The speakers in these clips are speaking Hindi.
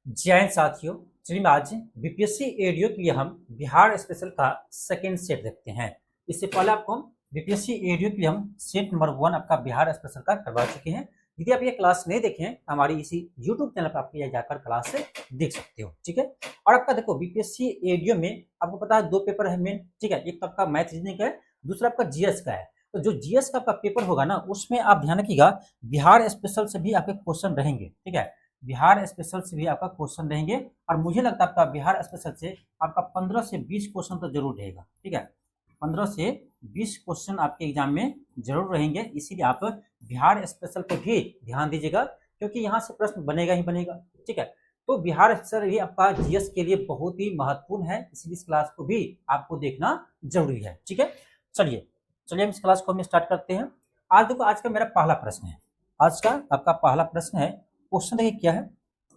जय हिंद साथियों। चलिए आज बीपीएससी एडीओ के लिए हम बिहार स्पेशल का सेकेंड सेट देखते हैं। इससे पहले आपको हम बीपीएससी एडीओ के लिए हम सेट नंबर 1 आपका बिहार स्पेशल का करवा चुके हैं। यदि आप ये क्लास नहीं देखें हमारी इसी यूट्यूब चैनल पर आप जाकर क्लास से देख सकते हो, ठीक है। और आपका देखो बीपीएससी एडीओ में आपको पता है 2 पेपर है मेन, ठीक है। एक तो आपका मैथ रीजनिंग का है, दूसरा आपका जीएस का है। तो जो जीएस का आपका पेपर होगा ना उसमें आप ध्यान रखिएगा बिहार स्पेशल से भी आपके क्वेश्चन रहेंगे, ठीक है। बिहार स्पेशल से भी आपका क्वेश्चन रहेंगे और मुझे लगता है आपका बिहार स्पेशल से आपका 15 से 20 क्वेश्चन तो जरूर रहेगा, ठीक है। 15 से 20 क्वेश्चन आपके एग्जाम में जरूर रहेंगे, इसीलिए आप बिहार स्पेशल पर भी ध्यान दीजिएगा क्योंकि यहाँ से प्रश्न बनेगा ही बनेगा, ठीक है। तो बिहार स्पेशल भी आपका जीएस के लिए बहुत ही महत्वपूर्ण है, इसलिए इस क्लास को भी आपको देखना जरूरी है, ठीक है। चलिए हम इस क्लास को हम स्टार्ट करते हैं। आज देखो आज का मेरा पहला प्रश्न है, आज का आपका पहला प्रश्न है। क्वेश्चन देखिए क्या है।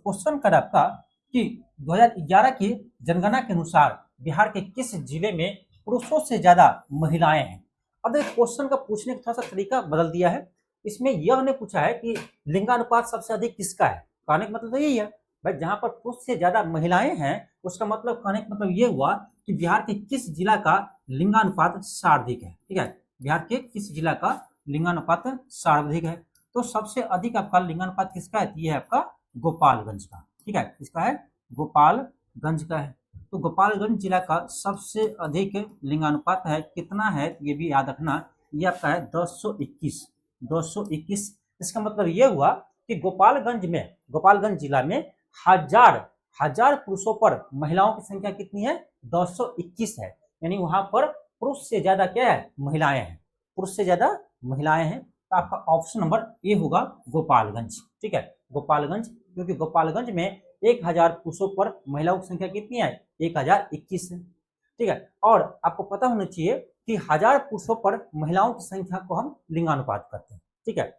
क्वेश्चन का आपका कि 2011 की जनगणना के अनुसार बिहार के किस जिले में पुरुषों से ज्यादा महिलाएं हैं। अब देखिए क्वेश्चन का पूछने का थोड़ा सा तरीका बदल दिया है। इसमें यह ने पूछा है कि लिंगानुपात सबसे अधिक किसका है। कहने का मतलब तो यही है भाई, जहां पर पुरुष से ज्यादा महिलाएं हैं उसका मतलब कहने का मतलब ये हुआ कि बिहार के किस जिला का लिंगानुपात सर्वाधिक है, ठीक है। बिहार के किस जिला का लिंगानुपात सर्वाधिक है। तो सबसे अधिक आपका लिंगानुपात किसका है, ये है आपका गोपालगंज का, ठीक है। किसका है, गोपालगंज का है। तो गोपालगंज जिला का सबसे अधिक लिंगानुपात है, कितना है ये भी याद रखना, ये आपका है 221। इसका मतलब ये हुआ कि गोपालगंज जिला में हजार पुरुषों पर महिलाओं की संख्या कितनी है, 221 है। यानी वहां पर पुरुष से ज्यादा क्या है, महिलाएं हैं, पुरुष से ज्यादा महिलाएं हैं। तो आपका ऑप्शन नंबर ए होगा गोपालगंज, ठीक है। गोपालगंज, क्योंकि गोपालगंज में 1000 पुरुषों पर महिलाओं की संख्या कितनी है, 1021 है, ठीक है। और आपको पता होना चाहिए कि 1000 पुरुषों पर महिलाओं की संख्या को हम लिंगानुपात करते हैं, ठीक है।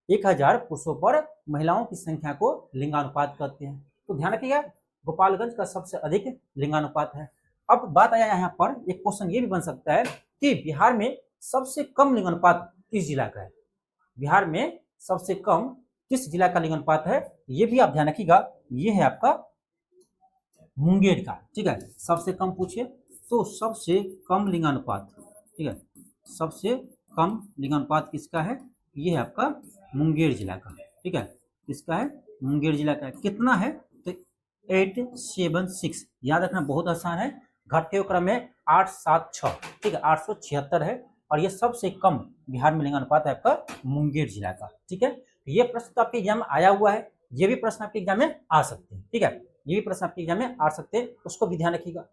1000 पुरुषों पर महिलाओं की संख्या को लिंगानुपात करते हैं। तो ध्यान रखिएगा गोपालगंज का सबसे अधिक लिंगानुपात है। अब बात आया यहाँ पर, एक क्वेश्चन ये भी बन सकता है कि बिहार में सबसे कम लिंगानुपात किस जिला का है। बिहार में सबसे कम किस जिला का लिंगानुपात है, ये भी आप ध्यान रखिएगा, ये है आपका मुंगेर का, ठीक है। सबसे कम पूछे तो सबसे कम लिंगानुपात, ठीक है, सबसे कम लिंगानुपात किसका है, ये है आपका मुंगेर जिला का, ठीक है। किसका है, मुंगेर जिला का है। कितना है तो 876, याद रखना बहुत आसान है, घटते क्रम में 876, ठीक है, 876 है। और ये सबसे कम बिहार में लिंगानुपात है आपका मुंगेर जिला का, ठीक है। ये प्रश्न तो आपके एग्जाम में आया हुआ है, ये भी प्रश्न आपके एग्जाम में आ सकते हैं, ठीक है। ये भी प्रश्न आपके एग्जाम में आ सकते हैं, उसको भी ध्यान रखिएगा।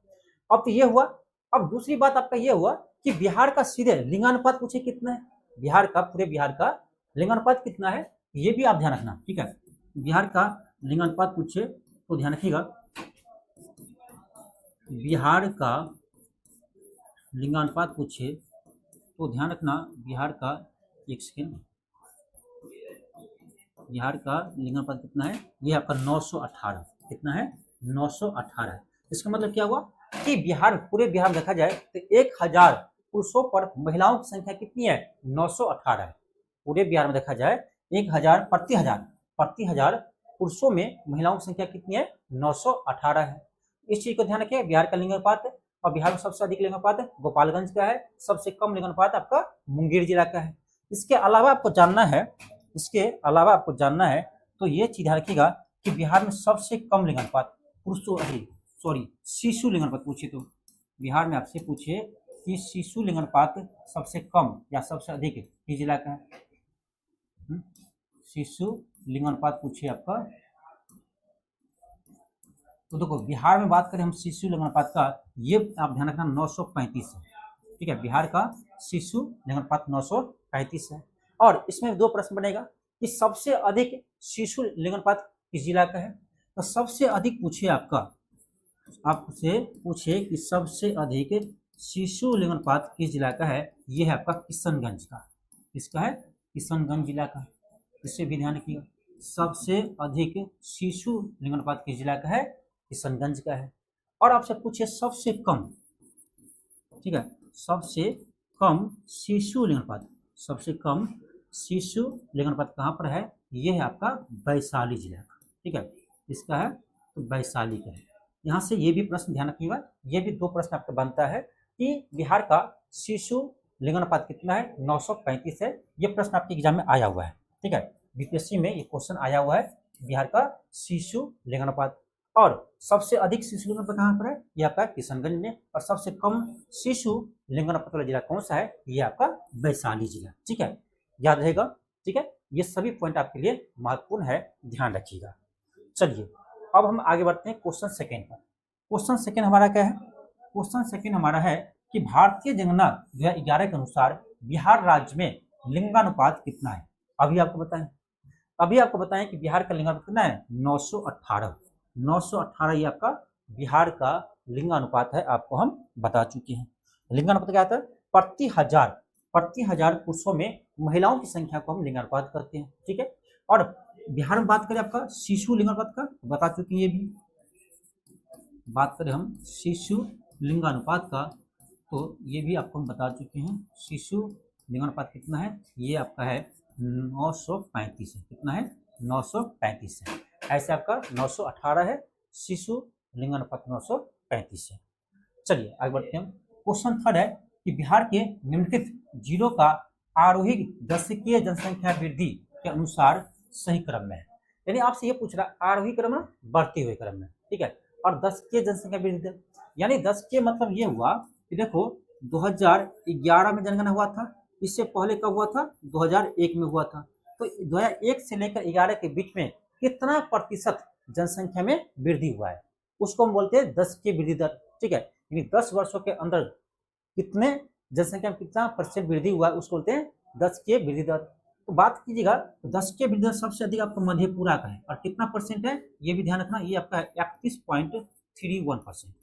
अब तो ये हुआ। अब दूसरी बात आपका ये हुआ कि बिहार का सीधे लिंगानुपात पूछे कितना है, बिहार का, पूरे बिहार का लिंगानुपात कितना है, ये भी आप ध्यान रखना, ठीक है। बिहार का लिंगानुपात पूछे तो ध्यान रखिएगा, बिहार का लिंगानुपात पूछे तो ध्यान रखना, बिहार का, एक सेकेंड, बिहार का लिंगानुपात कितना है, ये आपका 918, कितना है, 918। इसका मतलब क्या हुआ कि बिहार, पूरे बिहार में देखा जाए तो 1000 पुरुषों पर महिलाओं की संख्या कितनी है, 918 है। पूरे बिहार में देखा जाए 1000 प्रति हजार पुरुषों में महिलाओं की संख्या कितनी है, 918 है। इस चीज को ध्यान रखिए, बिहार का लिंगानुपात है और बिहार में सबसे अधिक लिंगानुपात गोपालगंज का है, सबसे कम लिंगानुपात आपका मुंगेर जिला का है। इसके अलावा आपको जानना है, तो ये चीज ध्यान रखिएगा कि बिहार में सबसे कम लिंगानुपात पुरुषों, शिशु लिंगानुपात पूछे तो बिहार में आपसे पूछे कि शिशु लिंगानुपात सबसे कम या सबसे अधिक किस जिला का है, शिशु लिंगानुपात पूछे आपका। तो देखो बिहार में बात करें हम शिशु लिंगानुपात का, ये आप ध्यान रखना 935 है, ठीक है। बिहार का शिशु लिंगानुपात 935 है। और इसमें 2 प्रश्न बनेगा कि सबसे अधिक शिशु लिंगानुपात किस जिला का है। तो सबसे अधिक पूछे आपसे पूछे कि सबसे अधिक शिशु लिंगानुपात किस जिला का है, ये है आपका किशनगंज का। किसका है, किशनगंज जिला का। इससे भी ध्यान रखिएगा, सबसे अधिक शिशु लिंगानुपात किस जिला का है, किशनगंज का है। और आपसे पूछे सबसे कम, ठीक है, सबसे कम शिशु लिंगानुपात, सबसे कम शिशु लिंगानुपात कहाँ पर है, ये है आपका वैशाली जिला का, ठीक है। इसका है तो वैशाली का है। यहाँ से ये भी प्रश्न ध्यान रखिएगा, ये भी 2 प्रश्न आपका बनता है कि बिहार का शिशु लिंगानुपात कितना है, 935 है। ये प्रश्न आपके एग्जाम में आया हुआ है, ठीक है, बीपीएससी में ये क्वेश्चन आया हुआ है, बिहार का शिशु लिंगानुपात। और सबसे अधिक शिशु लिंगानुपात कहाँ पर है, ये आपका किशनगंज में। और सबसे कम शिशु लिंगानुपात वाला जिला कौन सा है, ये आपका वैशाली जिला, ठीक है, याद रहेगा, ठीक है। ये सभी पॉइंट आपके लिए महत्वपूर्ण है, ध्यान रखिएगा। चलिए अब हम आगे बढ़ते हैं क्वेश्चन सेकेंड पर। क्वेश्चन सेकेंड हमारा क्या है, क्वेश्चन सेकेंड हमारा है कि भारतीय जनगणना 2011 के अनुसार बिहार राज्य में लिंगानुपात कितना है। अभी आपको बताएं कि बिहार का लिंगानुपात कितना है, 918 ये आपका बिहार का लिंगानुपात है, आपको हम बता चुके हैं। लिंगानुपात क्या आता है, प्रति हजार पुरुषों में महिलाओं की संख्या को हम लिंगानुपात करते हैं, ठीक है। और बिहार में बात करें आपका शिशु लिंगानुपात का, बता चुके हैं, ये भी बात करें हम शिशु लिंगानुपात का, तो ये भी आपको हम बता चुके हैं। शिशु लिंगानुपात कितना है, ये आपका है 935 है, कितना है, 935 है। ऐसे आपका 918 है, शिशु लिंगानुपात 935 है। चलिए आगे बढ़ते हैं। क्वेश्चन थर्ड है कि बिहार के निम्नलिखित जिलों का आरोही दशकीय जनसंख्या वृद्धि के अनुसार सही क्रम में है। यानी आपसे ये पूछ रहा है आरोही क्रम में, बढ़ते हुए क्रम में, ठीक है। और दशकीय जनसंख्या वृद्धि, यानी दशकीय मतलब ये हुआ कि देखो 2011 में जनगणना हुआ था, इससे पहले कब हुआ था, 2001 में हुआ था। तो 2001 से लेकर 11 के बीच में कितना प्रतिशत जनसंख्या में वृद्धि हुआ है, उसको हम बोलते हैं दशकीय वृद्धि दर, ठीक है। यानी 10 वर्षों के अंदर कितने जनसंख्या में कितना प्रतिशत वृद्धि हुआ है, उसको बोलते हैं दशकीय वृद्धि दर। तो बात कीजिएगा तो दशकीय वृद्धि दर सबसे अधिक आपका मधेपुरा का है, और कितना परसेंट है, ये भी ध्यान रखना, ये आपका 31.31%,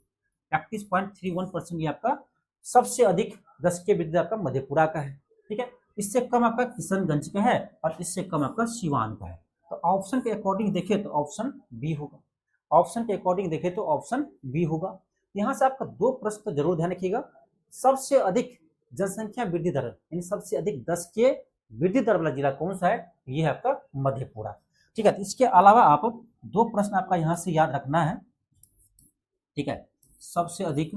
31.31% ये आपका सबसे अधिक दशकीय वृद्धि आपका मधेपुरा का है, ठीक है। इससे कम आपका किशनगंज का है, और इससे कम आपका सिवान का है। तो ऑप्शन के अकॉर्डिंग देखें तो ऑप्शन बी होगा, ऑप्शन के अकॉर्डिंग देखें तो ऑप्शन बी होगा। यहाँ से आपका 2 प्रश्न तो जरूर ध्यान रखिएगा। सबसे अधिक जनसंख्या वृद्धि दर यानी सबसे अधिक दशकीय वृद्धि दर वाला जिला कौन सा है, ये है आपका मधेपुरा, ठीक है। तो इसके अलावा आप 2 प्रश्न आपका यहाँ से याद रखना है, ठीक है। सबसे अधिक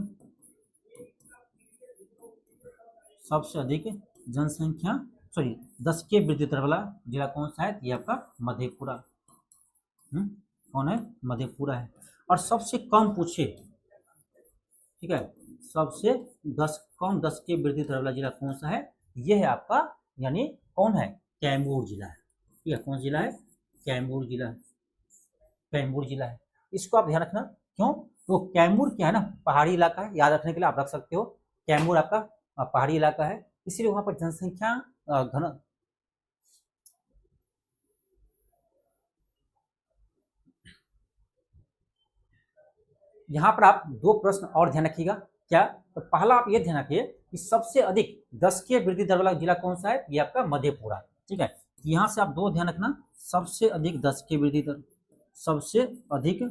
जनसंख्या दशकीय वृद्धि दर वाला जिला कौन सा है, ये आपका मधेपुरा, कौन है, मधेपुरा है। और सबसे कम पूछे, ठीक है, सबसे कम दशकीय वृद्धि दर वाला जिला कौन सा है, ये है आपका, यानी कौन है, कैमूर जिला है, ठीक है। कौन जिला है, कैमूर जिला है, कैमूर जिला है। इसको आप ध्यान रखना, क्यों, तो कैमूर क्या है ना, पहाड़ी इलाका है, याद रखने के लिए आप रख सकते हो, कैमूर आपका पहाड़ी इलाका है, इसलिए वहां पर जनसंख्या घन यहाँ पर आप 2 प्रश्न और ध्यान रखिएगा। क्या, तो पहला आप ये ध्यान रखिए कि सबसे अधिक दशकीय वृद्धि दर वाला जिला कौन सा है, ये आपका मधेपुरा, ठीक है। यहाँ से आप 2 ध्यान रखना, सबसे अधिक दशकीय वृद्धि दर, सबसे अधिक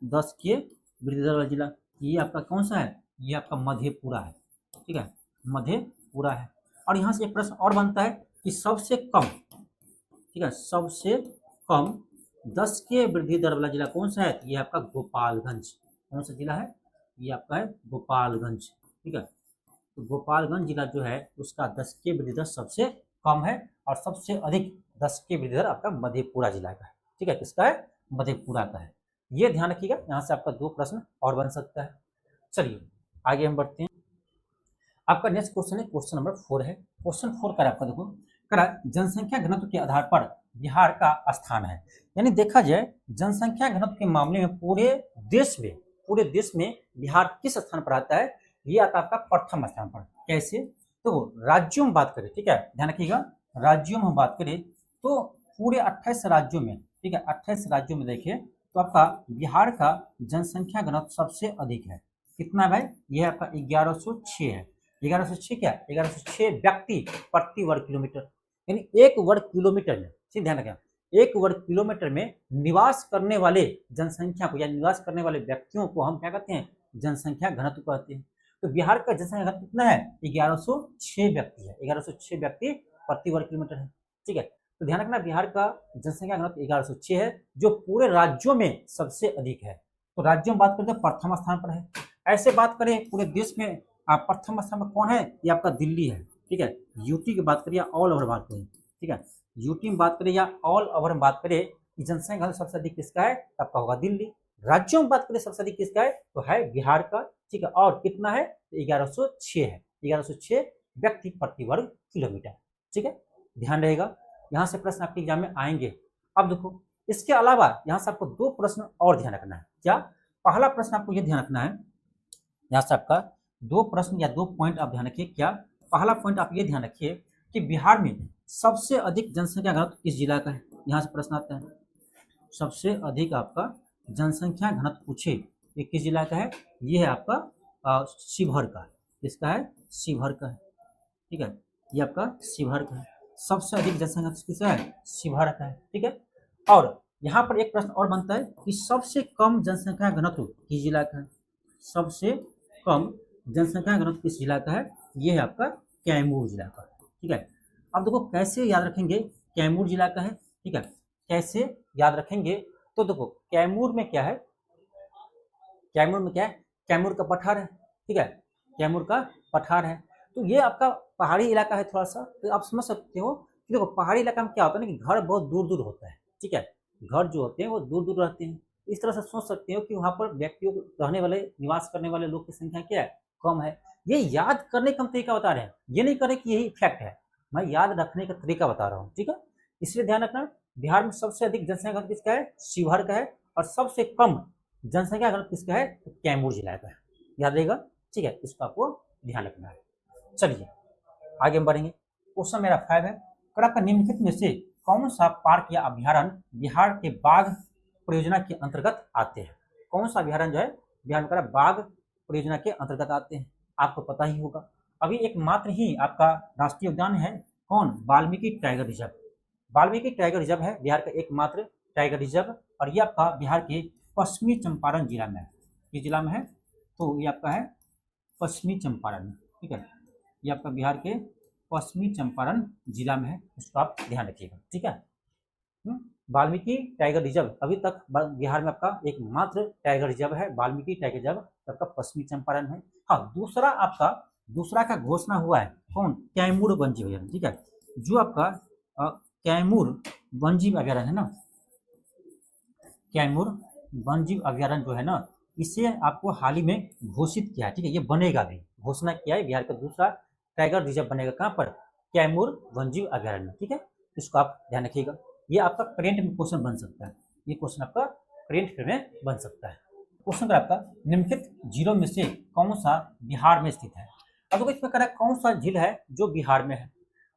दशकीय वृद्धि दर वाला जिला ये आपका कौन सा है, ये आपका मधेपुरा है, ठीक है, मधेपुरा है। और यहाँ से एक प्रश्न और बनता है कि सबसे कम, ठीक है, सबसे कम दशकीय वृद्धि दर वाला जिला कौन सा है, ये आपका गोपालगंज, कौन सा जिला है, ये आपका है गोपालगंज, ठीक है। तो गोपालगंज जिला जो है उसका दशकीय वृद्धि दर सबसे कम है, और सबसे अधिक दशकीय वृद्धि दर आपका मधेपुरा जिला का है, ठीक है, किसका है, मधेपुरा का है। ये ध्यान रखिएगा, यहाँ से आपका 2 प्रश्न और बन सकता है। चलिए आगे हम बढ़ते हैं। आपका नेक्स्ट क्वेश्चन है, क्वेश्चन नंबर 4 है। क्वेश्चन 4 का आपका देखो, करा जनसंख्या घनत्व के आधार पर बिहार का स्थान है। यानी देखा जाए जनसंख्या घनत्व के मामले में पूरे देश में बिहार किस स्थान पर आता है, ये आता है आपका प्रथम स्थान पर। कैसे, तो राज्यों में बात करें, ठीक है, ध्यान रखिएगा, राज्यों में हम बात करें तो पूरे 28 राज्यों में, ठीक है, 28 राज्यों में देखिए तो आपका बिहार का जनसंख्या घनत्व सबसे अधिक है। कितना भाई, यह आपका 1106 है। 1106 क्या, 1106 व्यक्ति प्रति वर्ग किलोमीटर, यानी 1 वर्ग किलोमीटर में, ठीक, ध्यान रखें, 1 वर्ग किलोमीटर में निवास करने वाले जनसंख्या को या निवास करने वाले व्यक्तियों को हम क्या कहते हैं, जनसंख्या घनत्व कहते हैं। तो बिहार का जनसंख्या घनत्व कितना है, 1106 व्यक्ति है, 1106 व्यक्ति प्रति वर्ग किलोमीटर है, ठीक है। तो ध्यान रखना बिहार का जनसंख्या घनत्व 1106 है, जो पूरे राज्यों में सबसे अधिक है, तो राज्यों में बात करें तो प्रथम स्थान पर है। ऐसे बात करें पूरे देश में प्रथम स्थान पर कौन है, ये आपका दिल्ली है। ठीक है, यूटी की बात करें या ऑल ओवर बात करें, ठीक है, यूटी में बात करें या ऑल ओवर में बात करें, जनसंख्या सबसे अधिक किसका है, आपका होगा दिल्ली। राज्यों में बात करें सबसे अधिक किसका है, तो है बिहार का। ठीक है, और कितना है, 1106 है, 1106 व्यक्ति प्रति वर्ग किलोमीटर। ठीक है, ध्यान रहेगा, यहाँ से प्रश्न आपके एग्जाम में आएंगे। अब देखो, इसके अलावा यहाँ से आपको 2 प्रश्न और ध्यान रखना है। क्या, पहला प्रश्न आपको ये ध्यान रखना है, यहाँ से आपका 2 प्रश्न या 2 पॉइंट आप ध्यान रखिए। क्या, पहला पॉइंट आप ये ध्यान रखिए कि बिहार में सबसे अधिक जनसंख्या घनत्व किस जिला का है। यहाँ से प्रश्न आता है, सबसे अधिक आपका जनसंख्या घनत्व पूछे, ये किस जिला का है, ये है आपका शिवहर का। किसका है, शिवहर का है। ठीक है, ये आपका शिवहर का है, सबसे अधिक जनसंख्या किसका है, शिवहर का है। ठीक है, और यहाँ पर एक प्रश्न और बनता है कि सबसे कम जनसंख्या घनत्व किस जिला का है, सबसे कम जनसंख्या घनत्व किस जिला का है, ये है आपका कैमूर जिला का। ठीक है, अब देखो कैसे याद रखेंगे, कैमूर जिला का है। ठीक है, कैसे याद रखेंगे, तो देखो कैमूर में क्या है, कैमूर में क्या है, कैमूर का पठार है। ठीक है, कैमूर का पठार है, तो ये आपका पहाड़ी इलाका है थोड़ा सा, तो आप समझ सकते हो कि देखो पहाड़ी इलाका में क्या होता है ना कि घर बहुत दूर दूर होता है। ठीक है, घर जो होते हैं वो दूर दूर रहते हैं, इस तरह से सोच सकते हो कि वहाँ पर व्यक्तियों रहने वाले, निवास करने वाले लोग की संख्या क्या है, कम है। ये याद करने का हम तरीका बता रहे हैं, ये नहीं करें कि यही फैक्ट है, मैं याद रखने का तरीका बता रहा हूँ। ठीक है, इसलिए ध्यान रखना, बिहार में सबसे अधिक जनसंख्या किसका है, शिवहर का है, और सबसे कम जनसंख्या घनत्व किसका है, तो कैमूर जिला का है। याद रहेगा। ठीक है, इसको आपको ध्यान रखना है। चलिए आगे हम बढ़ेंगे। क्वेश्चन मेरा 5 है, आपका निम्नलिखित में से कौन सा पार्क या अभ्यारण्य बिहार के बाघ परियोजना के अंतर्गत आते हैं। कौन सा अभ्यारण्य जो है बिहार में बाघ परियोजना के अंतर्गत आते हैं, आपको पता ही होगा। अभी एक मात्र ही आपका राष्ट्रीय उद्यान है, कौन, Valmiki tiger reserve. Valmiki tiger reserve है बिहार का एकमात्र टाइगर रिजर्व, और ये आपका बिहार के पश्चिमी चंपारण जिला में है। किस जिला में है, तो ये आपका है पश्चिमी चंपारण। ठीक है, ये आपका बिहार के पश्चिमी चंपारण जिला में है, इसको आप ध्यान रखिएगा। ठीक है, वाल्मीकि टाइगर रिजर्व अभी तक बिहार में आपका एकमात्र टाइगर रिजर्व है, वाल्मीकि टाइगर रिजर्व आपका पश्चिमी चंपारण है। हाँ, दूसरा का घोषणा हुआ है, कौन, कैमूर वन्यजीव अभ्यारण्य। ठीक है, जो आपका कैमूर वन्यजीव अभ्यारण्य है ना, कैमूर वन्यजीव अभ्यारण्य जो है ना, इसे आपको हाल ही में घोषित किया है। ठीक है, ये बनेगा भी, घोषणा किया है, बिहार का दूसरा टाइगर रिजर्व बनेगा, कहाँ पर, कैमूर वन्यजीव अभ्यारण्य। ठीक है, इसको आप ध्यान रखिएगा, ये आपका करेंट में क्वेश्चन बन सकता है, ये क्वेश्चन आपका करेंट में बन सकता है। क्वेश्चन आपका निम्नलिखित झीलों में से कौन सा बिहार में स्थित है। अब देखो इसमें कह रहा है कौन सा झील है जो बिहार में है,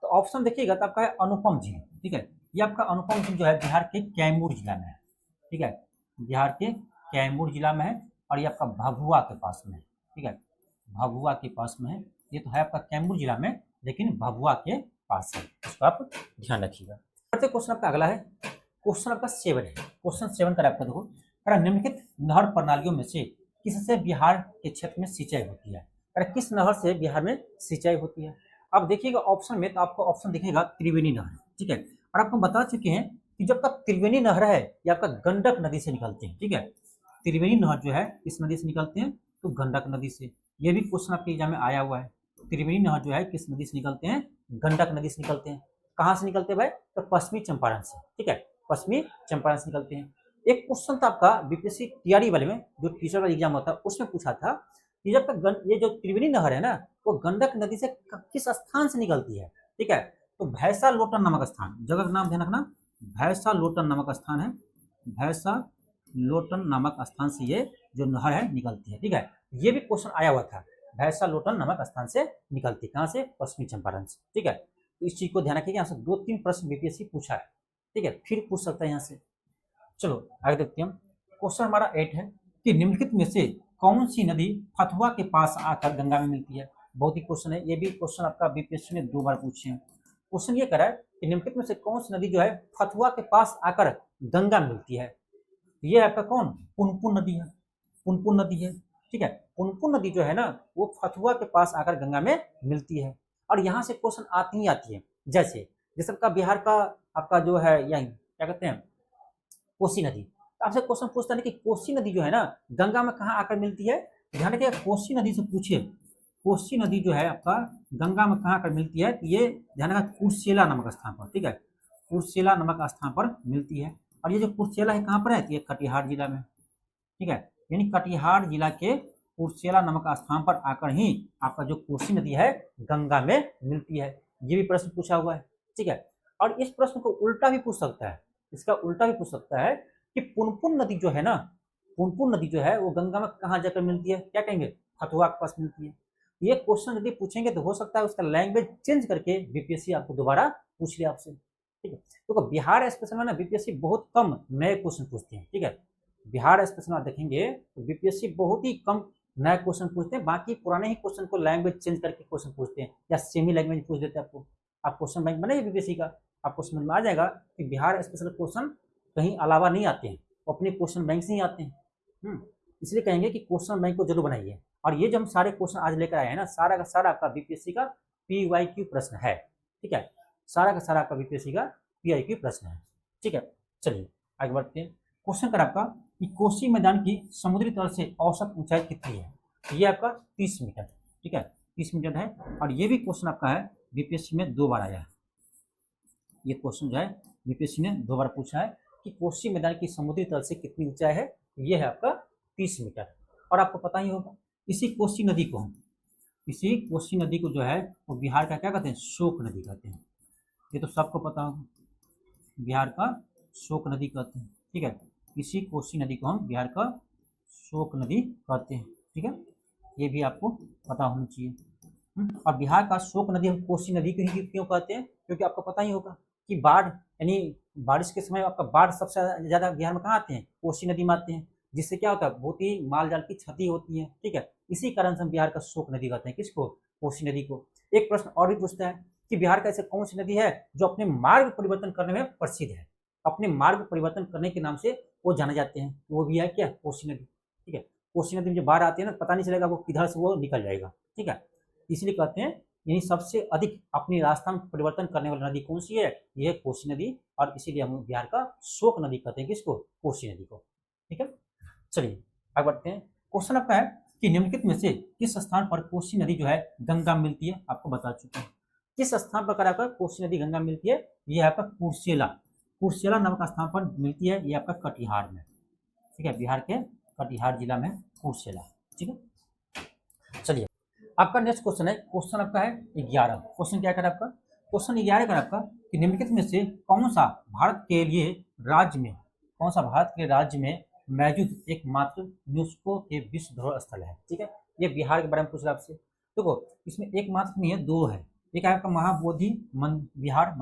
तो ऑप्शन देखिएगा तो आपका है अनुपम झील। ठीक है, ये आपका अनुपम झील जो है बिहार के कैमूर जिला में है। ठीक है, बिहार के कैमूर जिला में है, और ये आपका भभुआ के पास में है। ठीक है, भभुआ के पास में है, ये तो है आपका कैमूर जिला में, लेकिन भभुआ के पास है, इसको आप ध्यान रखिएगा। क्वेश्चन आपका अगला है, क्वेश्चन आपका 7 है। क्वेश्चन 7 का आपका देखो, निम्नलिखित नहर प्रणालियों में से किससे बिहार के क्षेत्र में सिंचाई होती है। किस नहर से बिहार में सिंचाई होती है। अब देखिएगा ऑप्शन में, तो आपको ऑप्शन दिखेगा त्रिवेणी नहर। ठीक है, और आपको बता चुके हैं कि जब तक त्रिवेणी नहर है ये आपका गंडक नदी से निकलते हैं। ठीक है, त्रिवेणी नहर जो है किस नदी से निकलते हैं, तो गंडक नदी से। ये भी क्वेश्चन आपके एग्जाम में आया हुआ है, त्रिवेणी नहर जो है किस नदी से निकलते हैं, गंडक नदी से निकलते हैं। कहाँ से निकलते हैं भाई, तो पश्चिमी चंपारण से। ठीक है, पश्चिमी चंपारण से निकलते हैं। एक क्वेश्चन था आपका बीपीएससी टीआरई वाले में, जो टीचर वाला एग्जाम होता है, उसमें पूछा था कि जब तक ये जो त्रिवेणी नहर है ना, वो गंडक नदी से किस स्थान से निकलती है। ठीक है, तो भैंसा लोटन नामक स्थान, जगह का नाम ध्यान रखना, भैंसा लोटन नामक स्थान है, भैंसा लोटन नामक स्थान से ये जो नहर है निकलती है। ठीक है, ये भी क्वेश्चन आया हुआ था, भैंसा लोटन नामक स्थान से निकलती, कहाँ से, पश्चिमी चंपारण से। ठीक है, तो इस चीज को ध्यान रखिएगा, यहाँ से 2-3 प्रश्न बीपीएससी पूछा है। ठीक है, फिर पूछ सकता है यहाँ से। चलो आगे देखते हैं हम। क्वेश्चन हमारा 8 है कि निम्नलिखित में से कौन सी नदी फतुहा के पास आकर गंगा में मिलती है। बहुत ही क्वेश्चन है, ये भी क्वेश्चन आपका बीपीएससी ने 2 बार पूछे हैं। क्वेश्चन ये करा है कि निम्नलिखित में से कौन सी नदी जो है फतुहा के पास आकर गंगा मिलती है। ये आपका कौन, पुनपुन नदी है, पुनपुन नदी है। ठीक है, पुनपुन नदी जो है ना, वो फतुहा के पास आकर गंगा में मिलती है। और यहाँ से क्वेश्चन आती है, जैसे आपका बिहार का आपका जो है यही क्या कहते हैं, कोसी नदी। आपसे क्वेश्चन पूछता है कि कोसी नदी जो है ना गंगा में कहाँ आकर मिलती है। ध्यान रखिएगा, कोसी नदी से पूछिए, कोसी नदी जो है आपका गंगा में कहाँ आकर मिलती है, तो ये ध्यान रखना कुर्सेला नामक स्थान पर, ठीक है, कुर्सेला नामक स्थान पर मिलती है। और ये जो कुर्सेला है कहाँ पर है, तो ये कटिहार जिला में, ठीक है, यानी कटिहार जिला के कुर्सेला नामक स्थान पर आकर ही आपका जो कोसी नदी है गंगा में मिलती है। ये भी प्रश्न पूछा हुआ है, ठीक है। और इस प्रश्न को उल्टा भी पूछ सकता है, इसका उल्टा भी पूछ सकता है कि पुनपुन नदी जो है ना, पुनपुन नदी जो है वो गंगा में कहाँ जाकर मिलती है, क्या कहेंगे, हथुआ के पास मिलती है। ये क्वेश्चन यदि पूछेंगे तो हो सकता है उसका लैंग्वेज चेंज करके बीपीएससी आपको दोबारा पूछ ले आपसे, ठीक है। तो बिहार स्पेशल में ना बीपीएससी बहुत कम नए क्वेश्चन पूछते हैं, ठीक है। बिहार स्पेशल में देखेंगे तो बीपीएससी बहुत ही कम नए क्वेश्चन पूछते हैं, बाकी पुराने ही क्वेश्चन को लैंग्वेज चेंज करके क्वेश्चन पूछते हैं या सेमी लैंग्वेज पूछ देते हैं आपको। आप क्वेश्चन बैंक बनाइए बीपीएससी का, आपको समझ में आ जाएगा कि बिहार स्पेशल क्वेश्चन कहीं अलावा नहीं आते हैं, अपने क्वेश्चन बैंक से ही आते हैं। इसलिए कहेंगे कि क्वेश्चन बैंक को जरूर बनाइए। और ये जो हम सारे क्वेश्चन आज लेकर आए हैं ना, सारा का सारा आपका बीपीएससी का पीवाईक्यू प्रश्न है, ठीक है, सारा का सारा आपका बीपीएससी का पीवाईक्यू प्रश्न है, ठीक है। चलिए आगे बढ़ते हैं। क्वेश्चन कर आपका कि कोसी मैदान की समुद्री तल से औसत ऊंचाई कितनी है, ये आपका 30 मीटर, ठीक है, 30 मीटर है। और ये भी क्वेश्चन आपका है बीपीएससी में 2 बार आया है, ये क्वेश्चन जो है बीपीएससी ने 2 बार पूछा है कि कोसी मैदान की समुद्री तल से कितनी ऊंचाई है, ये है आपका 30 मीटर। और आपको पता ही होगा इसी कोसी नदी को जो है वो बिहार का क्या कहते हैं, शोक नदी कहते हैं, ये तो सबको पता होगा, बिहार का शोक नदी कहते हैं, ठीक है। इसी कोसी नदी को हम बिहार का शोक नदी कहते हैं, ठीक है, ये भी आपको पता होना चाहिए। और बिहार का शोक नदी हम कोसी नदी को ही क्यों कहते हैं, क्योंकि आपको पता ही होगा कि बाढ़ यानी बारिश के समय आपका बाढ़ सबसे ज़्यादा बिहार में कहाँ आते हैं, कोसी नदी में आते हैं, जिससे क्या होता है बहुत ही माल जाल की क्षति होती है, ठीक है। इसी कारण से हम बिहार का शोक नदी कहते हैं, किसको, कोसी नदी को। एक प्रश्न और भी पूछता है कि बिहार का ऐसे कौन सी नदी है जो अपने मार्ग परिवर्तन करने में प्रसिद्ध है, अपने मार्ग परिवर्तन करने के नाम से वो जाने जाते हैं, वो भी है क्या, कोसी नदी, ठीक है। कोसी नदी में जब बाढ़ आती है ना, पता नहीं चलेगा वो किधर से वो निकल जाएगा, ठीक है। इसलिए कहते हैं यही सबसे अधिक अपनी रास्ता में परिवर्तन करने वाली नदी कौन सी है, ये है कोसी नदी। और इसीलिए हम बिहार का शोक नदी कहते हैं, किसको, कोसी नदी को, ठीक है। चलिए आगे बढ़ते हैं। क्वेश्चन आपका है कि निम्नलिखित में से किस स्थान पर कोसी नदी जो है गंगा मिलती है, आपको बता चुके हैं। किस स्थान पर आपका कोसी नदी गंगा मिलती है, ये आपका कुर्सेला नामक स्थान पर मिलती है, ये आपका कटिहार में, ठीक है, बिहार के कटिहार जिला में कुर्सेला, ठीक है। चलिए आपका नेक्स्ट क्वेश्चन है, क्वेश्चन आपका है 11। क्वेश्चन क्या कर आपका, क्वेश्चन 11 कर आपका कि निम्नलिखित में से कौन सा भारत के राज्य में मौजूद एकमात्र यूनेस्को के विश्व धरोहर स्थल है, ठीक है। ये बिहार के बारे में पूछ रहा आपसे, देखो इसमें एक मात्र नहीं है, 2 है। एक आपका महाबोधि विहार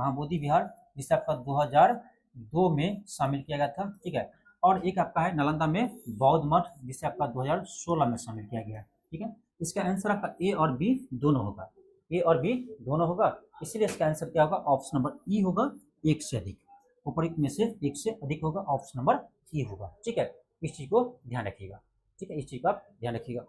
जिसे आपका 2002 में शामिल किया गया था, ठीक है। और एक आपका है नालंदा में बौद्ध मठ जिसे आपका 2016 में शामिल किया गया, ठीक है। इसका आंसर आपका ए और बी दोनों होगा, इसलिए इसका आंसर क्या होगा, ऑप्शन नंबर ई होगा, 1 से अधिक, ऊपरी में से 1 से अधिक होगा, ऑप्शन नंबर ई होगा, ठीक है। इस चीज को ध्यान रखिएगा, ठीक है, इस चीज का आप ध्यान रखिएगा।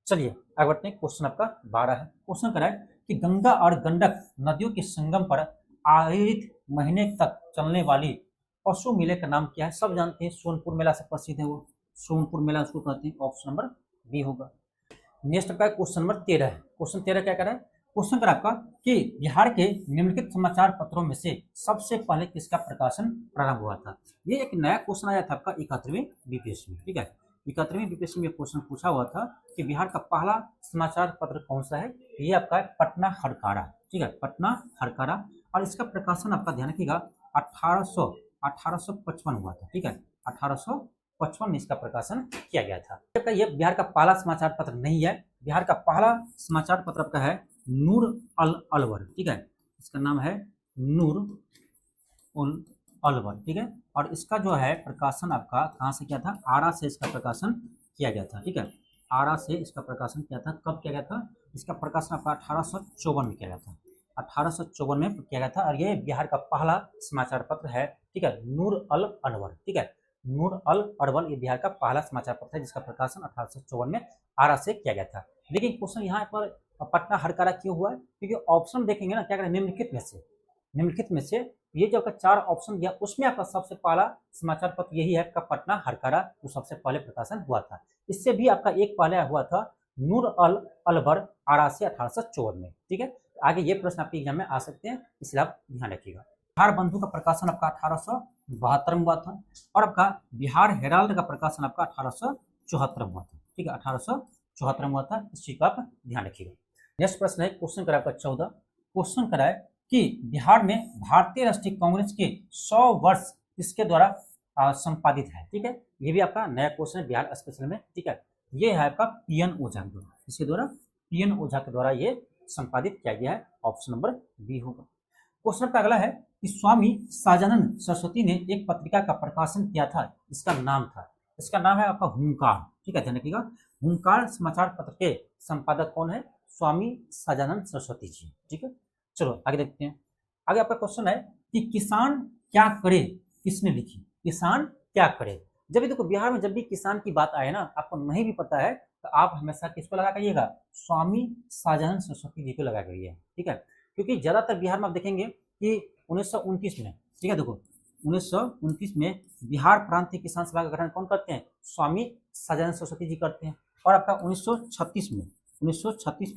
चलिए आगे बढ़ते हैं। क्वेश्चन आपका 12 है। क्वेश्चन करा है कि गंगा और गंडक नदियों के संगम पर आयोजित महीने तक चलने वाली पशु मेले का नाम क्या है, सब जानते हैं, सोनपुर मेला से प्रसिद्ध है वो, सोनपुर मेला उसको कहते हैं, ऑप्शन नंबर बी होगा। नेक्स्ट आपका क्वेश्चन नंबर 13 है। क्वेश्चन 13 क्या करा है, क्वेश्चन करा आपका कि बिहार के निम्नलिखित समाचार पत्रों में से सबसे पहले किसका प्रकाशन प्रारंभ हुआ था। ये एक नया क्वेश्चन आया था आपका 71वीं बीपीएससी में, ठीक है। 71वीं बीपीएससी में क्वेश्चन पूछा हुआ था कि बिहार का पहला समाचार पत्र कौन सा है, ये आपका है पटना हड़कारा, ठीक है, पटना हड़कारा। और इसका प्रकाशन आपका ध्यान रखिएगा 1855 हुआ था, ठीक है, 1855 में इसका प्रकाशन किया गया था। यह बिहार का पहला समाचार पत्र नहीं है, बिहार का पहला समाचार पत्र आपका है नूर अल अलवर, ठीक है, इसका नाम है नूर उल अलवर, ठीक है। और इसका जो है प्रकाशन आपका कहाँ से किया था, आरा से इसका प्रकाशन किया गया था, ठीक है, आरा से इसका प्रकाशन किया था। कब किया गया था, इसका प्रकाशन आपका 1854 में किया गया था, 1854 में किया गया था। और ये बिहार का पहला समाचार पत्र है, ठीक है, नूर अल अनवर, ठीक है, नूर अल अरवल, ये बिहार का पहला समाचार पत्र है जिसका प्रकाशन 1854 में आरा से किया गया था। लेकिन क्वेश्चन यहाँ पर पटना हड़कारा क्यों हुआ है, क्योंकि ऑप्शन देखेंगे ना क्या करें, निम्नलिखित में से ये जो आपका 4 ऑप्शन दिया उसमें आपका सबसे पहला समाचार पत्र यही है आपका पटना हरकारा, जो सबसे पहले प्रकाशन हुआ था। इससे भी आपका एक पहले हुआ था नूर अल अलबर आरा से 1854 में। ठीक है, आगे ये प्रश्न आपके एग्जाम में आ सकते हैं, इसलिए आप ध्यान रखिएगा। बिहार बंधु का प्रकाशन आपका 1872 में हुआ था, और आपका बिहार हेराल्ड का प्रकाशन आपका 1874 में हुआ था। ठीक है, 1874 में हुआ था, इस चीज का आप ध्यान रखिएगा। नेक्स्ट प्रश्न है, क्वेश्चन करा आपका 14, क्वेश्चन करा है कि बिहार में भारतीय राष्ट्रीय कांग्रेस के 100 वर्ष किसके द्वारा संपादित है। ठीक है, ये भी आपका नया क्वेश्चन है बिहार स्पेशल में। ठीक है, ये है आपका पीएन ओझा के द्वारा, इसके द्वारा पीएन ओझा के द्वारा ये संपादित किया गया है, ऑप्शन नंबर बी होगा। क्वेश्चन का अगला है कि स्वामी सहजानंद सरस्वती ने एक पत्रिका का प्रकाशन किया था, इसका नाम था, इसका नाम है आपका हुंकार। ठीक है, ध्यान रखिएगा, हुंकार समाचार पत्र के संपादक कौन है, स्वामी सहजानंद सरस्वती जी। ठीक है, चलो आगे देखते हैं। आगे आपका क्वेश्चन है कि किसान क्या करे किसने लिखी, किसान क्या करे। जब भी देखो बिहार में जब भी किसान की बात आए ना, आपको नहीं भी पता है तो आप हमेशा किसको लगा करिएगा, स्वामी सहजानंद सरस्वती जी को लगा करिए। ठीक है, क्योंकि ज्यादातर बिहार में आप देखेंगे कि 1929 में, ठीक है देखो 1929 में बिहार प्रांतीय किसान सभा का गठन कौन करते हैं, स्वामी सहजानंद सरस्वती जी करते हैं। और आपका 1936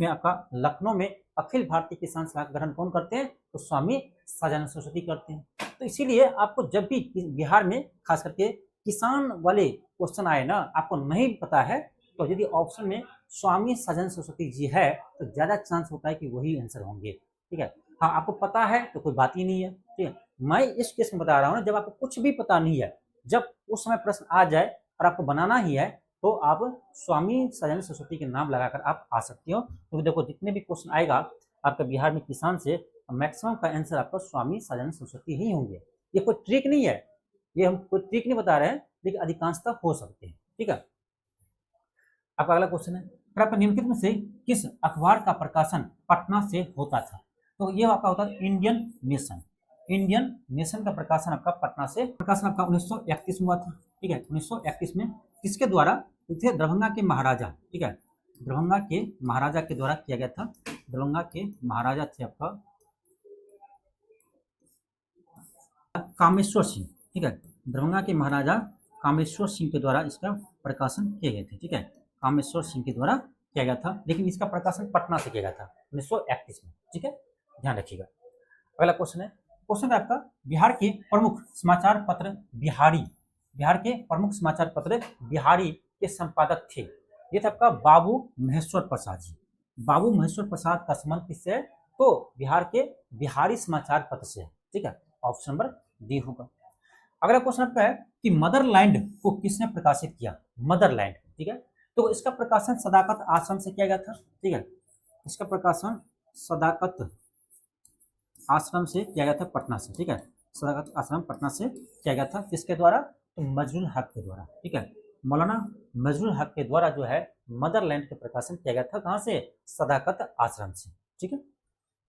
में आपका लखनऊ में अखिल भारतीय किसान सभा का गठन कौन करते हैं, तो स्वामी सहजानंद सरस्वती करते हैं। तो इसीलिए आपको जब भी बिहार में खास करके किसान वाले क्वेश्चन आए ना, आपको नहीं पता है तो यदि ऑप्शन में स्वामी सहजानंद सरस्वती जी है तो ज्यादा चांस होता है कि वही आंसर होंगे। ठीक है, हाँ आपको पता है तो कोई बात ही नहीं है। ठीक है, मैं इस केस में बता रहा हूँ ना, जब आपको कुछ भी पता नहीं है, जब उस समय प्रश्न आ जाए और आपको बनाना ही है तो आप स्वामी सहजानंद सरस्वती के नाम लगाकर आप आ सकते हो। क्योंकि देखो जितने भी क्वेश्चन आएगा आपका बिहार में किसान से, मैक्सिमम का आंसर आपका स्वामी सहजानंद सरस्वती ही होंगे। ये कोई ट्रिक नहीं है, ये हम कोई ट्रिक नहीं बता रहे हैं, लेकिन अधिकांशतः हो सकते हैं। ठीक है, आपका अगला क्वेश्चन है, आपका निम्नलिखित में से किस अखबार का प्रकाशन पटना से होता था। तो ये आपका होता है इंडियन नेशन। इंडियन नेशन का प्रकाशन आपका पटना से, प्रकाशन आपका 1931 में हुआ था। ठीक है, 1931 में किसके द्वारा थे, दरभंगा के महाराजा। ठीक है, दरभंगा के महाराजा के द्वारा किया गया था। दरभंगा के महाराजा थे आपका कामेश्वर सिंह। ठीक है, दरभंगा के महाराजा कामेश्वर सिंह के द्वारा इसका प्रकाशन किए गए थे। ठीक है, कामेश्वर सिंह के द्वारा किया गया था, लेकिन इसका प्रकाशन पटना से किया गया था 1931 में। ठीक है, ध्यान रखिएगा। अगला क्वेश्चन है, क्वेश्चन है आपका बिहार के प्रमुख समाचार पत्र बिहारी, बिहार के प्रमुख समाचार पत्र बिहारी के संपादक थे। ये था आपका बाबू महेश्वर प्रसाद जी। बाबू महेश्वर प्रसाद का संबंध किससे है, तो बिहार के बिहारी समाचार पत्र से है। ठीक है, ऑप्शन नंबर डी होगा। अगला क्वेश्चन आपका है कि मदरलैंड को किसने प्रकाशित किया, मदरलैंड। ठीक है, तो इसका प्रकाशन सदाकत आश्रम से किया गया था। ठीक है, इसका प्रकाशन सदाकत आश्रम से किया गया था पटना से। ठीक है, सदाकत आश्रम पटना से किया गया था, किसके द्वारा, तो मजरुल हक के द्वारा। ठीक है, मौलाना मजरुल हक के द्वारा जो है मदरलैंड के प्रकाशन किया गया था, कहाँ से, सदाकत आश्रम से। ठीक है,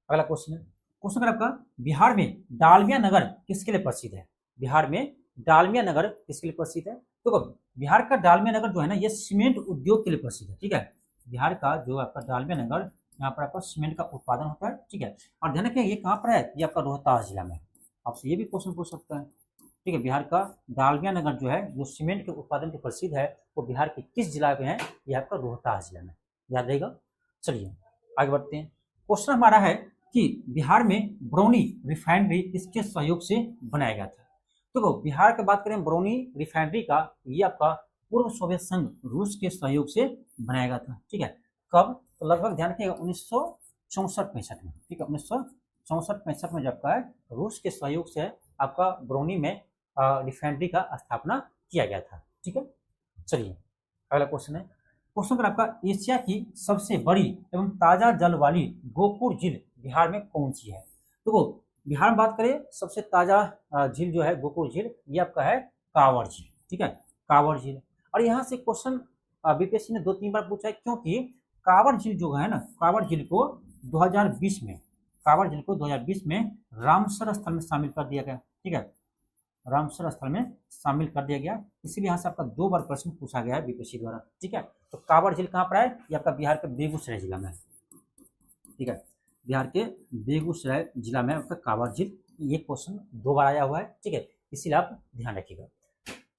अगला क्वेश्चन है, क्वेश्चन आपका बिहार में डालमिया नगर किसके लिए प्रसिद्ध है। बिहार में डालमिया नगर किसके लिए प्रसिद्ध है, तो बिहार का डालमिया नगर जो है ना, ये सीमेंट उद्योग के लिए प्रसिद्ध है। ठीक है, बिहार का जो आपका डालमिया नगर, यहाँ पर आपका सीमेंट का उत्पादन होता है। ठीक है, और ध्यान रखिए ये कहाँ पर है, ये आपका रोहतास जिला में। आपसे ये भी क्वेश्चन पूछ सकता है। ठीक है, बिहार का डालमिया नगर जो है, जो सीमेंट के उत्पादन के प्रसिद्ध है, वो बिहार के किस जिला में है, ये आपका रोहतास जिला में, याद रहेगा। चलिए आगे बढ़ते हैं। क्वेश्चन हमारा है कि बिहार में बरौनी रिफाइनरी किसके सहयोग से बनाया गया था। तो बिहार की बात करें बरौनी रिफाइनरी का, ये आपका पूर्व सोवियत संघ रूस के सहयोग से बनाया गया था। ठीक है, कब, तो लगभग ध्यान रखिएगा 1964-65 में। ठीक है, 1964-65 में जब का है रूस के सहयोग से आपका बरौनी में रिफाइनरी का स्थापना किया गया था। ठीक है, चलिए अगला क्वेश्चन है, क्वेश्चन पर आपका एशिया की सबसे बड़ी एवं ताजा जल वाली गोपुर झील बिहार में कौन सी है। तो बिहार में बात करें सबसे ताजा झील जो है गोपुर झील, ये आपका है कांवड़ झील। ठीक है, कांवड़ झील। और यहाँ से क्वेश्चन बीपीएससी ने 2-3 बार पूछा है, क्योंकि कांवड़ झील जो है ना, कांवड़ झील को 2020 में, कांवड़ झील को 2020 में रामसर स्थल में शामिल कर दिया गया। ठीक है, रामसर स्थल में शामिल कर दिया गया, इसीलिए यहाँ से आपका 2 बार प्रश्न पूछा गया है बीपीएससी द्वारा। ठीक है, तो कांवड़ झील कहाँ पर है, ये आपका बिहार के बेगूसराय जिला में है। ठीक है, बिहार के बेगूसराय जिला में आपका कांवड़ झील ये क्वेश्चन 2 बार आया हुआ है, ठीक है, इसीलिए आप ध्यान रखिएगा।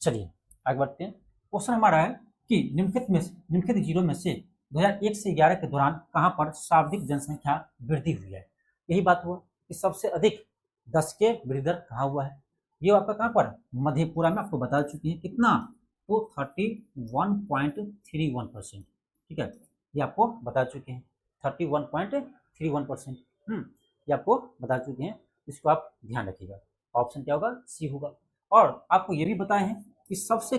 चलिए आगे बढ़ते हैं। क्वेश्चन हमारा है कि निम्नलिखित जिलों में से 2001 से 11 के दौरान कहाँ पर शाब्दिक जनसंख्या वृद्धि हुई है। यही बात हुआ कि सबसे अधिक 10 के वृद्धि दर कहाँ हुआ है। ये आपका कहाँ पर, मधेपुरा में आपको बता चुकी है। कितना, तो 31.31%, ठीक है, ये आपको बता चुके हैं 31.31%। ये आपको बता चुके हैं, इसको आप ध्यान रखिएगा। ऑप्शन क्या होगा, सी होगा। और आपको ये भी बताए हैं कि सबसे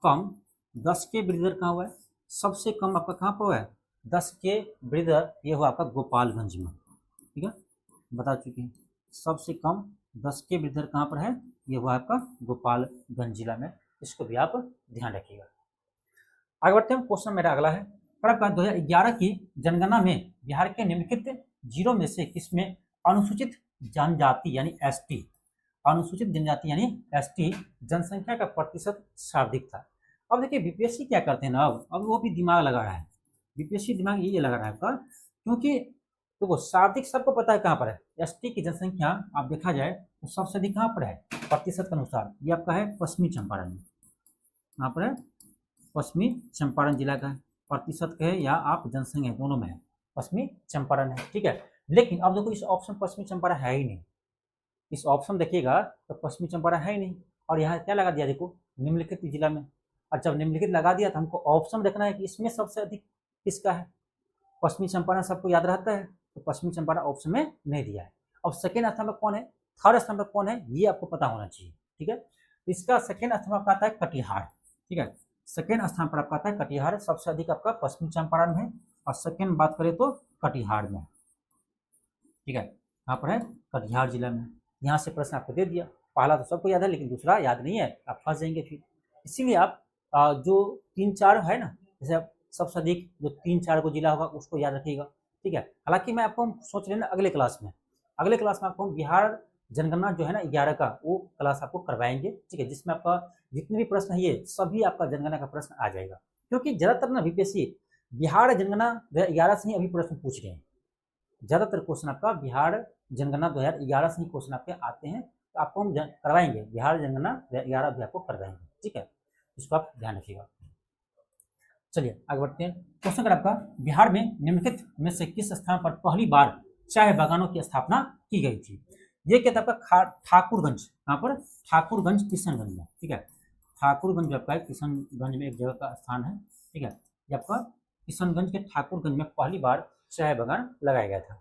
कम 10 के वृद्धि दर कहाँ हुआ है। सबसे कम आपका कहाँ पर हुआ है, 10 के वृद्धि दर, ये हुआ आपका गोपालगंज में, ठीक है, बता चुके हैं। सबसे कम 10 के वृद्धि दर कहाँ पर है, ये हुआ आपका गोपालगंज जिला में, इसको भी आप ध्यान रखिएगा। आगे बढ़ते हैं। क्वेश्चन मेरा अगला है, 2011 की जनगणना में बिहार के निम्नलिखित जिलों में से किसमें अनुसूचित जनजाति यानी एसटी, अनुसूचित जनजाति यानी एसटी जनसंख्या का प्रतिशत सर्वाधिक था। अब देखिए बीपीएससी क्या करते हैं ना, अब वो भी दिमाग लगा रहा है, बीपीएससी दिमाग ये लगा रहा है आपका, क्योंकि देखो सर्वाधिक सबको पता है कहाँ पर है, एसटी की जनसंख्या आप देखा जाए तो सबसे अधिक कहाँ पर है प्रतिशत के अनुसार, ये आपका है पश्चिमी चंपारण में, कहाँ पर है, पश्चिमी चंपारण जिला का है, प्रतिशत का है या आप जनसंख्या दोनों में है, पश्चिमी चंपारण है, ठीक है। लेकिन अब देखो इस ऑप्शन पश्चिमी चंपारण है ही नहीं, इस ऑप्शन देखिएगा तो पश्चिमी चंपारण है ही नहीं, और यहाँ क्या लगा दिया देखो निम्नलिखित जिला में, और जब निम्नलिखित लगा दिया तो हमको ऑप्शन देखना है कि इसमें सबसे अधिक किसका है। पश्चिमी चंपारण सबको याद रहता है, तो पश्चिमी चंपारण ऑप्शन में नहीं दिया है। अब सेकेंड स्थान पर कौन है, थर्ड स्थान पर कौन है, ये आपको पता होना चाहिए, ठीक है। तो इसका सेकेंड स्थान पर आपका आता है कटिहार, ठीक है, सेकेंड स्थान पर आपका आता है कटिहार, सबसे अधिक आपका पश्चिमी चंपारण में, और सेकेंड बात करें तो कटिहार में, ठीक है, यहाँ पर है कटिहार जिला में। यहाँ से प्रश्न आपको दे दिया, पहला तो सबको याद है लेकिन दूसरा याद नहीं है, आप फंस जाएंगे फिर। इसीलिए आप जो 3-4 है ना, जैसे आप सबसे अधिक जो 3-4 को जिला होगा उसको याद रखिएगा, ठीक है। हालांकि मैं आपको सोच रहे ना अगले क्लास में आपको बिहार जनगणना जो है ना 11 का वो क्लास आपको करवाएंगे, ठीक है, जिसमें आपका जितने भी प्रश्न है ये सभी आपका जनगणना का प्रश्न आ जाएगा, क्योंकि ज़्यादातर ना बीपीएससी बिहार जनगणना 2011 से ही अभी प्रश्न पूछ रहे हैं, ज़्यादातर क्वेश्चन आपका बिहार जनगणना 2011 से ही क्वेश्चन आपके आते हैं, तो आपको हम करवाएंगे बिहार जनगणना 2011 भी आपको करवाएंगे, ठीक है, इसको आप ध्यान रखिएगा। चलिए आगे बढ़ते हैं। क्वेश्चन अगर आपका, बिहार में निम्नलिखित में से किस स्थान पर पहली बार चाय बागानों की स्थापना की गई थी। ये क्या था आपका ठाकुरगंज, कहाँ पर, ठाकुरगंज किशनगंज में, ठीक है, ठाकुरगंज आपका किशनगंज में एक जगह का स्थान है, ठीक है, ये आपका किशनगंज के ठाकुरगंज में पहली बार चाय बागान लगाया गया था।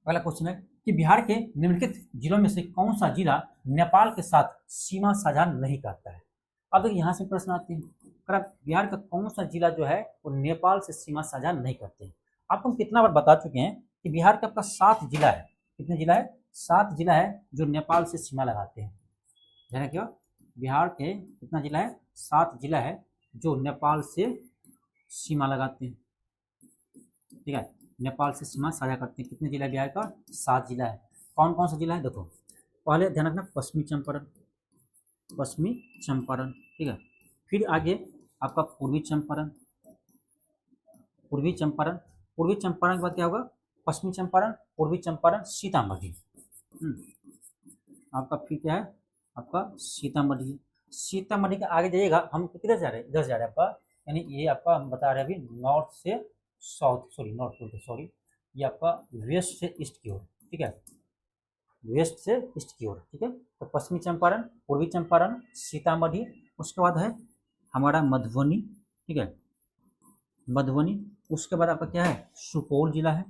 अगला क्वेश्चन है कि बिहार के निम्नलिखित जिलों में से कौन सा जिला नेपाल के साथ सीमा साझा नहीं करता है। अब देखिए यहाँ से प्रश्न आते हैं, अगर बिहार का कौन सा जिला जो है वो नेपाल से सीमा साझा नहीं करते हैं। आपको हम कितना बार बता चुके हैं कि बिहार का आपका 7 जिला है, कितने जिला है, 7 जिला है जो नेपाल से सीमा लगाते हैं, ध्यान रखिएगा, बिहार के कितना जिला है, 7 जिला है जो नेपाल से सीमा लगाते हैं, ठीक है, नेपाल से सीमा साझा करते हैं। कितने जिला बिहार का, 7 जिला है। कौन कौन सा जिला है देखो, पहले ध्यान रखना पश्चिमी चंपारण, ठीक है, फिर आगे आपका पूर्वी चंपारण के बाद क्या होगा, पश्चिमी चंपारण, पूर्वी चंपारण, सीतामढ़ी, आपका फिर क्या है आपका सीतामढ़ी के आगे जाइएगा, हम किधर जा रहे हैं, इधर जा रहे हैं आपका, यानी ये आपका हम बता रहे हैं अभी नॉर्थ से सॉरी, ये आपका वेस्ट से ईस्ट की ओर, ठीक है, वेस्ट से ईस्ट की ओर, ठीक है। तो पश्चिमी चंपारण, पूर्वी चंपारण, सीतामढ़ी, उसके बाद है हमारा मधुबनी, ठीक है, मधुबनी, उसके बाद आपका क्या है, सुपौल जिला है,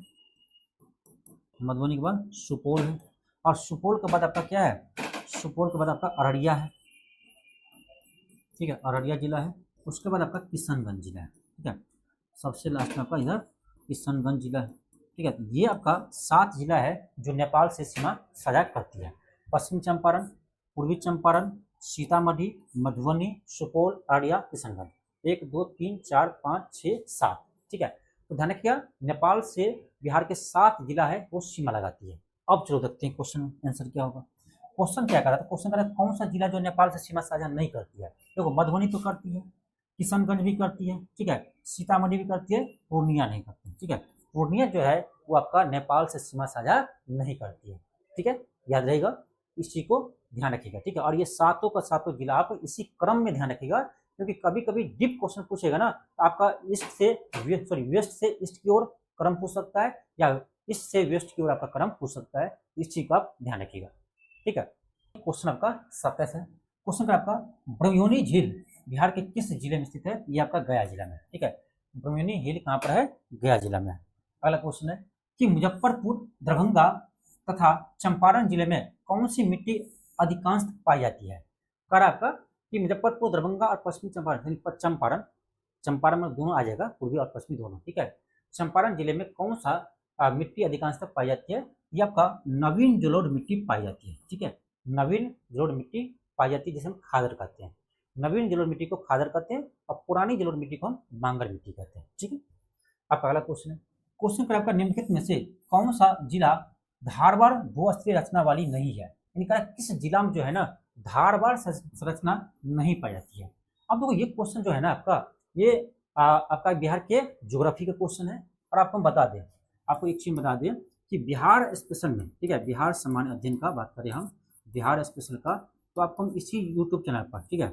मधुबनी के बाद सुपौल है, और सुपौल के बाद आपका क्या है, सुपौल के बाद आपका अररिया है, ठीक है, अररिया जिला है, उसके बाद आपका किशनगंज जिला है, ठीक है, सबसे लास्ट में आपका इधर किशनगंज जिला है, ठीक है। ये आपका 7 जिला है जो नेपाल से सीमा साझा करती है, पश्चिमी चंपारण, पूर्वी चंपारण, सीतामढ़ी, मधुबनी, सुपौल, अररिया, किशनगंज, 1 2 3 4 5 6 7, ठीक है। तो ध्यान रखिएगा नेपाल से बिहार के 7 जिला है वो सीमा लगाती है। अब चलो देखते हैं क्वेश्चन आंसर क्या होगा। क्वेश्चन क्या कर रहा था, क्वेश्चन कर रहा है कौन सा जिला जो नेपाल से सीमा साझा नहीं करती है। देखो मधुबनी तो करती है, किशनगंज भी करती है, ठीक है, सीतामढ़ी भी करती है, पूर्णिया नहीं करती है, ठीक है। पूर्णिया जो है वो आपका नेपाल से सीमा साझा नहीं करती है। ठीक है, याद रहेगा, इस चीज को ध्यान रखिएगा। ठीक है, और ये सातों का सातों जिला आप इसी क्रम में ध्यान रखिएगा, क्योंकि कभी कभी डीप क्वेश्चन पूछेगा ना, तो आपका ईस्ट से वेस्ट से ईस्ट की ओर क्रम पूछ सकता है, या ईस्ट से वेस्ट की ओर आपका क्रम पूछ सकता है। इस चीज का आप ध्यान रखिएगा। ठीक है, क्वेश्चन आपका 27 है। क्वेश्चन का आपका ब्रह्मयोनी झील बिहार के किस जिले में स्थित है? ये आपका गया जिला में। ठीक है, ब्रह्मयोनी झील कहाँ पर है? गया जिला में। अगला क्वेश्चन है कि मुजफ्फरपुर, दरभंगा तथा चंपारण जिले में कौन सी मिट्टी अधिकांश पाई जाती है? कर आपका कि मुजफ्फरपुर, दरभंगा और पश्चिमी चंपारण, चंपारण में दोनों आ जाएगा, पूर्वी और पश्चिमी दोनों। ठीक है, चंपारण जिले में कौन सा मिट्टी अधिकांश पाई जाती है? ये आपका नवीन जलोढ़ मिट्टी पाई जाती है। ठीक है, नवीन जलोढ़ मिट्टी पाई जाती है, जिसे हम खादर कहते हैं। नवीन जलोढ़ मिट्टी को खादर कहते हैं और पुरानी जलोढ़ मिट्टी को हम बांगर मिट्टी कहते हैं। ठीक है, आपका अगला क्वेश्चन है। क्वेश्चन का आपका निम्नलिखित में से कौन सा जिला धारवाड़ भूस्थलीय रचना वाली नहीं है? यानी किस जिला में जो है ना धारवाड़ संरचना नहीं पाई जाती है? अब देखो ये क्वेश्चन जो है ना आपका, ये आपका बिहार के ज्योग्राफी का क्वेश्चन है। और आपको बता दें, आपको एक चीज बता दें कि बिहार स्पेशल में, ठीक है, बिहार सामान्य अध्ययन का बात करें हम, बिहार स्पेशल का, तो आपको हम इसी यूट्यूब चैनल पर, ठीक है,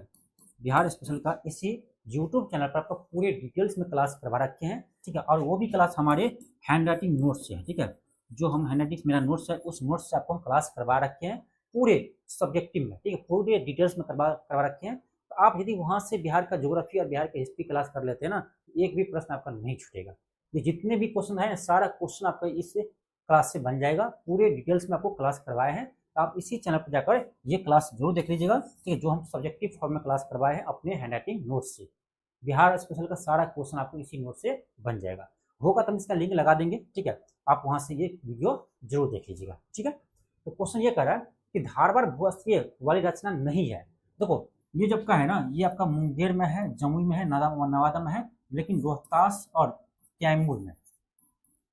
बिहार स्पेशल का इसी यूट्यूब चैनल पर आपको पूरे डिटेल्स में क्लास करवा रखे हैं। ठीक है, और वो भी क्लास हमारे हैंड राइटिंग नोट्स से है। ठीक है, जो हम हैंड राइटिंग मेरा नोट्स है, उस नोट्स से आपको हम क्लास करवा रखे हैं पूरे सब्जेक्टिव में। ठीक है, पूरे डिटेल्स में करवा रखे हैं। तो आप यदि वहाँ से बिहार का ज्योग्राफी और बिहार की हिस्ट्री क्लास कर लेते हैं ना, एक भी प्रश्न आपका नहीं छूटेगा। ये जितने भी क्वेश्चन है सारा क्वेश्चन आपका इस क्लास से बन जाएगा। पूरे डिटेल्स में आपको क्लास करवाए हैं, तो आप इसी चैनल पर जाकर ये क्लास जरूर देख लीजिएगा। ठीक है, जो हम सब्जेक्टिव फॉर्म में क्लास करवाए हैं अपने हैंड राइटिंग नोट्स से, बिहार स्पेशल का सारा क्वेश्चन आपको इसी नोट से बन जाएगा। होगा तो हम इसका लिंक लगा देंगे। ठीक है, आप वहां से ये वीडियो जरूर देख लीजिएगा। ठीक है, तो क्वेश्चन ये कह रहा है कि धारवाड़ भूस्थलीय वाली रचना नहीं है। देखो ये जब का है ना, ये आपका मुंगेर में है, जमुई में है, नवादा में है, लेकिन रोहतास और कैमूर में,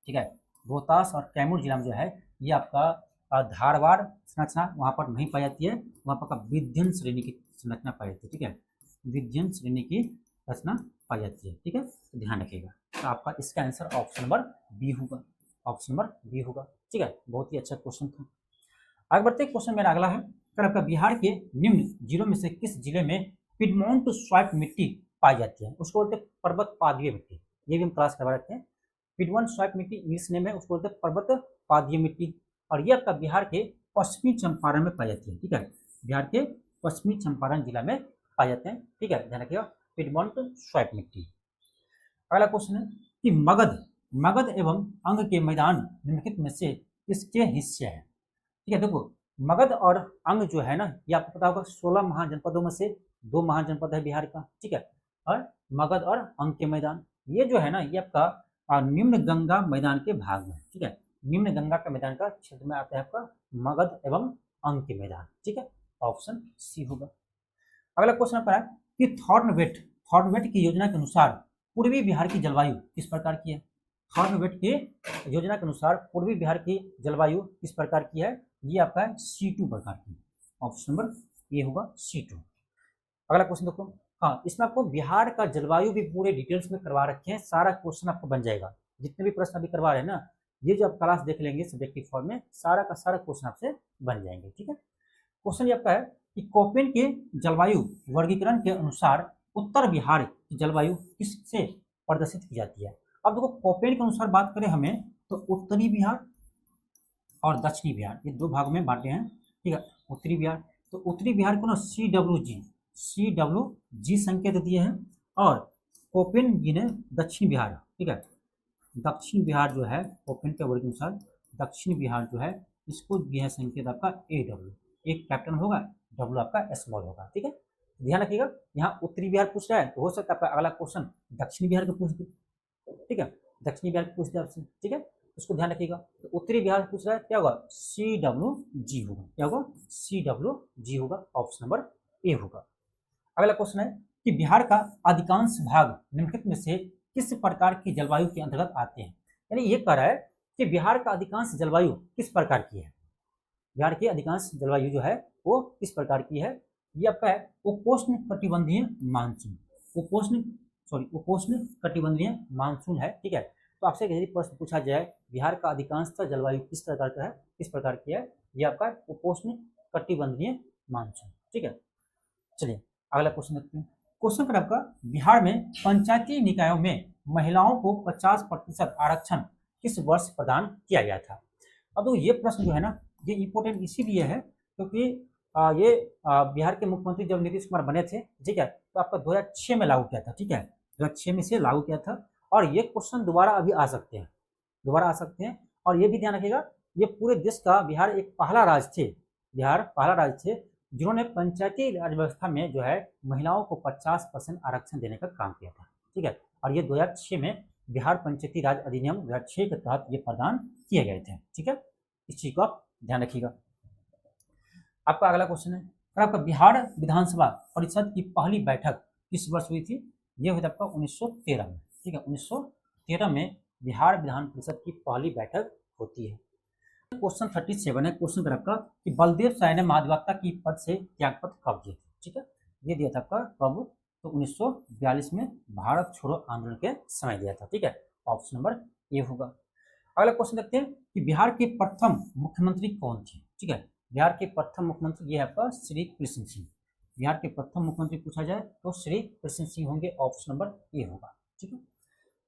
ठीक है, रोहतास और कैमूर जिला में जो है ये आपका धारवाड़ संरचना वहां पर नहीं पाई जाती है। वहां पर विध्यन श्रेणी की संरचना पाई जाती है। ठीक है, विध्यन श्रेणी की रचना पाई जाती है। ठीक है, तो ध्यान रखिएगा। तो आपका इसका आंसर ऑप्शन नंबर बी होगा, ऑप्शन नंबर बी होगा। ठीक है, बहुत ही अच्छा क्वेश्चन था। आगे बढ़ते क्वेश्चन मेरा अगला है, फिर आपका बिहार के निम्न जिलों में से किस जिले में पिडमोंट स्वाइप मिट्टी पाई जाती है? उसको बोलते हैं पर्वत पादीय मिट्टी। ये भी हम क्लास करवा रखे हैं। पिडमोंट स्वाइप मिट्टी इंग्लिश नेम है, उसको बोलते हैं पर्वत पादीय मिट्टी। और ये आपका बिहार के पश्चिमी चंपारण में पाई जाती है। ठीक है, बिहार के पश्चिमी चंपारण जिला में पाए जाते हैं। ठीक है, ध्यान रखिएगा, पिडमोंट स्वाइप मिट्टी। अगला क्वेश्चन है कि मगध एवं अंग के मैदान निम्नलिखित में से किसके हिस्से हैं? ठीक है, देखो मगध और अंग जो है ना, ये आपको पता होगा 16 महाजनपदों में से 2 महाजनपद है बिहार का। ठीक है, और मगध और अंग के मैदान ये जो है ना, ये आपका निम्न गंगा मैदान के भाग में। ठीक है, निम्न गंगा के मैदान का क्षेत्र में आता है आपका मगध एवं अंग के मैदान। ठीक है, ऑप्शन सी होगा। अगला क्वेश्चन आपका है कि थॉर्नवेट की योजना के अनुसार पूर्वी बिहार की जलवायु किस प्रकार की है? थॉर्नवेट की योजना के अनुसार पूर्वी बिहार की जलवायु किस प्रकार की है? ये आपका है C2 प्रकार की। ऑप्शन नंबर ए होगा C2। अगला क्वेश्चन देखो, हाँ इसमें आपको बिहार का जलवायु भी पूरे डिटेल्स में करवा रखे हैं। सारा क्वेश्चन आपको बन जाएगा, जितने भी प्रश्न अभी करवा रहे हैं ना, ये जो आप क्लास देख लेंगे सब्जेक्टिव फॉर्म में, सारा का सारा क्वेश्चन आपसे बन जाएंगे। ठीक है, क्वेश्चन ये आपका है कि कोपेन के जलवायु वर्गीकरण के अनुसार उत्तर बिहार की जलवायु किससे प्रदर्शित की जाती है? अब देखो कोपेन के अनुसार बात करें हमें, तो उत्तरी बिहार और दक्षिणी बिहार ये 2 भागों में बांटे हैं। ठीक है, उत्तरी बिहार, तो उत्तरी बिहार को ना CWG संकेत दिए हैं, और कोपेन जी ने दक्षिण बिहार, ठीक है, दक्षिण बिहार जो है कोपेन के वर्ग के अनुसार दक्षिण बिहार जो है इसको दिया है संकेत आपका AW, एक कैपिटल होगा, W आपका स्मॉल होगा। ठीक है, ध्यान रखिएगा, यहाँ उत्तरी बिहार पूछ रहा है तो हो सकता है आपका अगला क्वेश्चन दक्षिणी बिहार का पूछ दे। ठीक है, दक्षिणी बिहार पूछ दे आपसे। ठीक है, उसको ध्यान रखिएगा। तो उत्तरी बिहार पूछ रहा है, क्या होगा? CWG होगा। क्या होगा? CWG होगा, ऑप्शन नंबर ए होगा। अगला क्वेश्चन है कि बिहार का अधिकांश भाग निम्नलिखित में से किस प्रकार की जलवायु के अंतर्गत आते हैं? यानी ये कह रहा है कि बिहार का अधिकांश जलवायु किस प्रकार की है? बिहार की अधिकांश जलवायु जो है वो किस प्रकार की है? ये आपका है उपोष्ण कटिबंधीय मानसून, उपोष्ण कटिबंधीय मानसून है। ठीक है, तो आपसे यदि प्रश्न पूछा जाए बिहार का अधिकांशतः जलवायु किस प्रकार का है, किस प्रकार की है, ये आपका उपोष्ण कटिबंधीय मानसून। ठीक है, चलिए अगला क्वेश्चन देखते हैं। क्वेश्चन पर आपका बिहार में पंचायती निकायों में महिलाओं को 50% आरक्षण किस वर्ष प्रदान किया गया था। अब तो ये प्रश्न जो है ना, ये इम्पोर्टेंट इसीलिए है क्योंकि ये बिहार के मुख्यमंत्री जब नीतीश कुमार बने थे, ठीक है, तो आपका 2006 में लागू किया था। ठीक है, 2006 में से लागू किया था और ये क्वेश्चन दोबारा अभी आ सकते हैं, दोबारा आ सकते हैं। और ये भी ध्यान रखिएगा, ये पूरे देश का बिहार एक पहला राज्य थे, बिहार पहला राज्य थे जिन्होंने पंचायती राज व्यवस्था में जो है महिलाओं को 50% आरक्षण देने का काम किया था। ठीक है, और ये 2006 में बिहार पंचायती राज अधिनियम 2006 के तहत ये प्रदान किए गए थे। ठीक है, इस चीज को आप ध्यान रखिएगा। आपका अगला क्वेश्चन है, आपका बिहार विधानसभा परिषद की पहली बैठक किस वर्ष हुई थी। ये हुई थी आपका 1913 में। ठीक है, 1913 में बिहार विधान परिषद की पहली बैठक होती है। क्वेश्चन 37 है, क्वेश्चन कर आपका कि बलदेव साय ने महाधिवक्ता की पद से त्यागपत्र कब दिए थे। ठीक है, ये दिया था आपका कब, तो 1942 में भारत छोड़ो आंदोलन के समय दिया था। ठीक है, ऑप्शन नंबर ए होगा। अगला क्वेश्चन देखते हैं कि बिहार के प्रथम मुख्यमंत्री कौन थे। ठीक है, बिहार के प्रथम मुख्यमंत्री ये है आपका श्री कृष्ण सिंह। बिहार के प्रथम मुख्यमंत्री पूछा जाए तो श्री कृष्ण सिंह होंगे, ऑप्शन नंबर ए होगा। ठीक है,